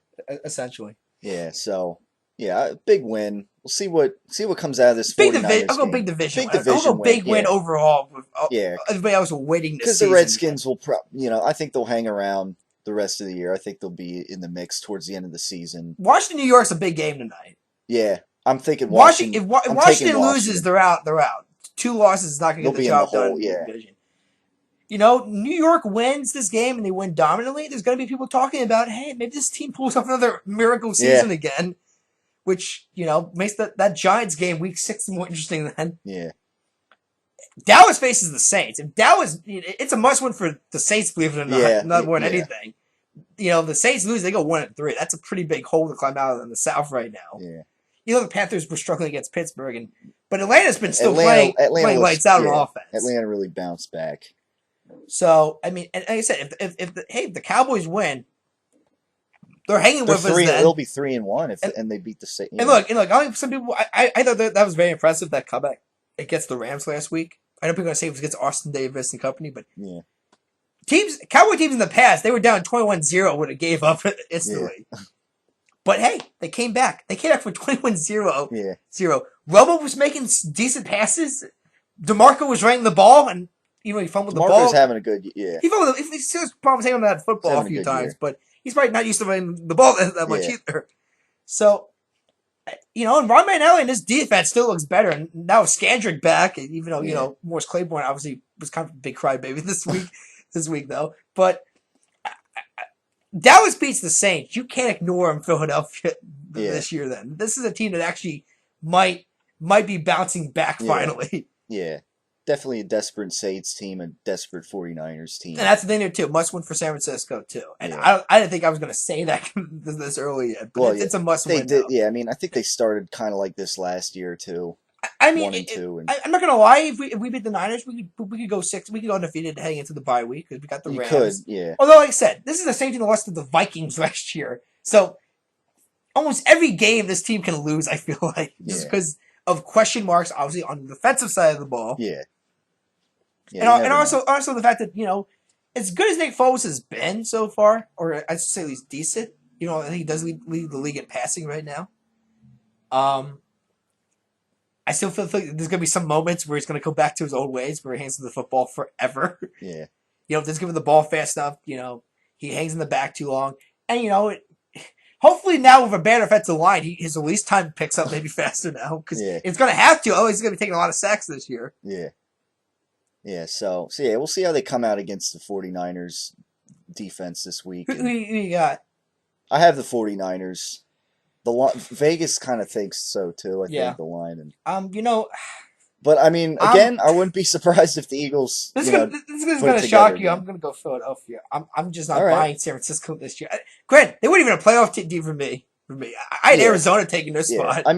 Speaker 2: Essentially.
Speaker 1: Yeah. So big win. We'll see what comes out of this 49ers
Speaker 2: I'll go
Speaker 1: game.
Speaker 2: big division.
Speaker 1: Big division
Speaker 2: I'll go big win
Speaker 1: yeah.
Speaker 2: overall.
Speaker 1: Yeah.
Speaker 2: Everybody else was waiting
Speaker 1: because the Redskins will I think they'll hang around the rest of the year. I think they'll be in the mix towards the end of the season.
Speaker 2: Washington, New York's a big game tonight.
Speaker 1: Yeah, I'm thinking Washington.
Speaker 2: If Washington loses, they're out. They're out. 2 losses is not going to get the job done in the division. New York wins this game and they win dominantly. There's going to be people talking about, hey, maybe this team pulls off another miracle season again, which makes that Giants game week 6 more interesting then.
Speaker 1: Yeah.
Speaker 2: Dallas faces the Saints. If Dallas, it's a must win for the Saints, believe it or not, not more than anything. The Saints lose, they go 1-3. That's a pretty big hole to climb out of in the South right now.
Speaker 1: Yeah.
Speaker 2: The Panthers were struggling against Pittsburgh, but Atlanta's been still playing lights out on offense.
Speaker 1: Atlanta really bounced back.
Speaker 2: So and like I said, if the Cowboys win, they're hanging with us.
Speaker 1: They'll be 3-1 and they beat the Saints.
Speaker 2: And look, I think some people, I thought that was very impressive, that comeback against the Rams last week. I know people are going to say it was against Austin Davis and company, but Cowboy teams in the past, they were down 21-0 when it gave up instantly. Yeah. But hey, they came back. They came back from 21-0.
Speaker 1: Yeah.
Speaker 2: 0. Romo was making decent passes. DeMarco was running the ball, and he fumbled the ball.
Speaker 1: DeMarco's having a good year.
Speaker 2: He fumbled. He still has problems hanging on that football a few times, but he's probably not used to running the ball that much either. So, and Ron Manelli and his defense still looks better. And now Skandrick back, even though Morris Claiborne obviously was kind of a big crybaby this week though. But Dallas beats the Saints. You can't ignore them, Philadelphia, this year. Then this is a team that actually might be bouncing back finally.
Speaker 1: Yeah. Definitely a desperate Saints team, a desperate 49ers team.
Speaker 2: And that's the thing there, too. Must win for San Francisco, too. And I didn't think I was going to say that this early yet, but it's a must win.
Speaker 1: Yeah, I mean, I think they started kind of like this last year, too.
Speaker 2: I mean, 1-2. I'm not going to lie. If we beat the Niners, we could go 6. We could go undefeated heading into the bye week because we got the Rams.
Speaker 1: Yeah.
Speaker 2: Although, like I said, this is the same team that lost to the Vikings last year. So almost every game this team can lose, I feel like, just because of question marks, obviously, on the defensive side of the ball.
Speaker 1: Yeah.
Speaker 2: Yeah, and also the fact that, as good as Nick Foles has been so far, or I should say at least decent, I think he does lead the league in passing right now. I still feel like there's going to be some moments where he's going to go back to his old ways, where he hangs on the football forever.
Speaker 1: Yeah.
Speaker 2: Doesn't give him the ball fast enough. He hangs in the back too long. And, hopefully now with a better offensive line, his release time picks up maybe faster now, because it's going to have to. Otherwise, he's going to be taking a lot of sacks this year.
Speaker 1: Yeah. Yeah, so we'll see how they come out against the 49ers defense this week.
Speaker 2: Who you got?
Speaker 1: I have the 49ers. Vegas kind of thinks so too. I think the line and But I mean, again, I wouldn't be surprised if the Eagles.
Speaker 2: This is going to shock you. I'm going to go Philadelphia. I'm just not buying San Francisco this year. Granted, they weren't even a playoff team for me. I had Arizona taking their spot.
Speaker 1: I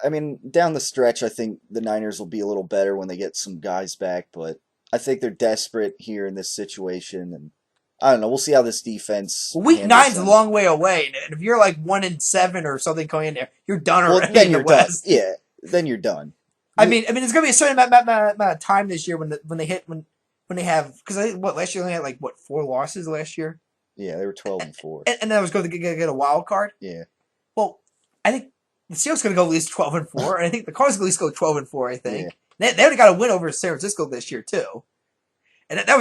Speaker 1: mean, down the stretch, I think the Niners will be a little better when they get some guys back, but I think they're desperate here in this situation, and I don't know. We'll see how this defense.
Speaker 2: Week 9's a long way away, and if you're like 1-7 or something going in there, you're done already.
Speaker 1: Then you're done. Yeah, then you're done.
Speaker 2: I mean, there's gonna be a certain amount of time this year when they have, because I think last year they had 4 losses last year.
Speaker 1: Yeah, they were 12-4,
Speaker 2: and then I was going to get a wild card.
Speaker 1: Yeah.
Speaker 2: Well, I think the Seahawks going to go at least 12-4, and I think the Cardinals going to at least go 12-4. I think they only got a win over San Francisco this year too, and that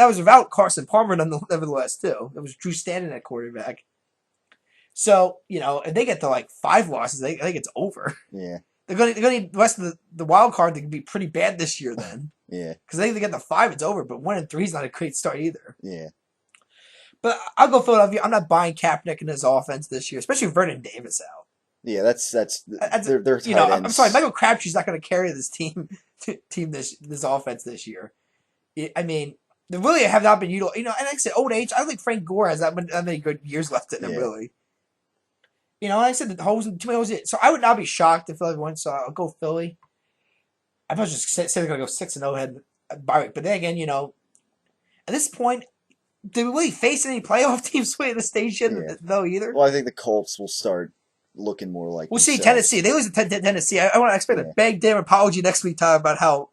Speaker 2: was without Carson Palmer nevertheless too. It was Drew Stanton at quarterback. So if they get to 5 losses, I think it's over.
Speaker 1: Yeah.
Speaker 2: They're going to need the rest of the wild card. They can be pretty bad this year then.
Speaker 1: Yeah.
Speaker 2: Because I think they get to 5, it's over. But 1-3 is not a great start either.
Speaker 1: Yeah.
Speaker 2: But I'll go Philadelphia. I'm not buying Kaepernick in his offense this year, especially with Vernon Davis out.
Speaker 1: Yeah, that's they're tight
Speaker 2: I'm
Speaker 1: ends.
Speaker 2: sorry, Michael Crabtree's not going to carry this team this offense this year. I mean, they really have not been utilized. And like I said, old age. I don't think Frank Gore has that many good years left in him, really. Like I said, the holes, too many holes. So I would not be shocked if Philly won. So I'll go Philly. I was just saying they're going to go 6-0 ahead bye week. But then again, at this point, do we really face any playoff teams winning the station though either?
Speaker 1: Well, I think the Colts will start looking more like
Speaker 2: we'll
Speaker 1: themselves.
Speaker 2: See Tennessee. They lose to Tennessee. I expect a big damn apology next week, Tyler, about how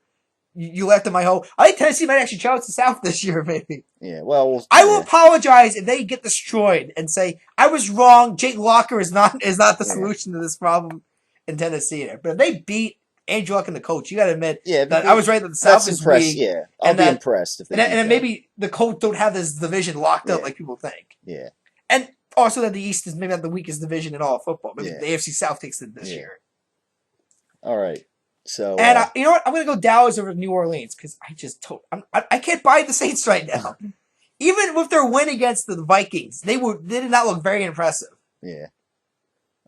Speaker 2: you left in my hole. I think Tennessee might actually challenge the South this year, maybe.
Speaker 1: Yeah, well,
Speaker 2: I will apologize if they get destroyed and say I was wrong. Jake Locker is not the solution to this problem in Tennessee. But if they beat Andrew Luck and the coach, you got to admit that I was right that the South is weak.
Speaker 1: Yeah, I'll be impressed if they.
Speaker 2: And then maybe the Colts don't have this division locked up like people think.
Speaker 1: Yeah,
Speaker 2: and also that the East is maybe not the weakest division in all of football. Maybe the AFC South takes it this year.
Speaker 1: All right. So
Speaker 2: and you know what? I'm going to go Dallas over New Orleans because I can't buy the Saints right now. Even with their win against the Vikings, they did not look very impressive.
Speaker 1: Yeah.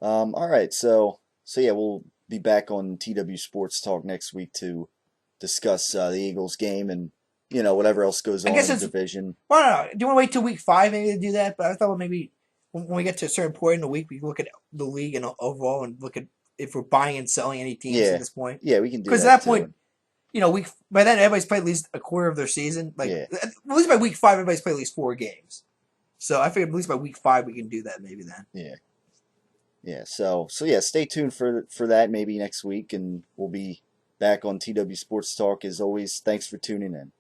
Speaker 1: All right. So yeah, we'll be back on TW Sports Talk next week to discuss the Eagles game and whatever else goes on in the division.
Speaker 2: Well, no. Do you want to wait till week 5 maybe to do that? But I thought maybe when we get to a certain point in the week, we look at the league and overall and look at if we're buying and selling any teams at this point.
Speaker 1: Yeah, we can do that.
Speaker 2: Because at that point, by then everybody's played at least a quarter of their season. At least by week 5, everybody's played at least 4 games. So I figured at least by week 5 we can do that maybe then.
Speaker 1: Yeah. Yeah. So yeah, stay tuned for that maybe next week, and we'll be back on TW Sports Talk as always. Thanks for tuning in.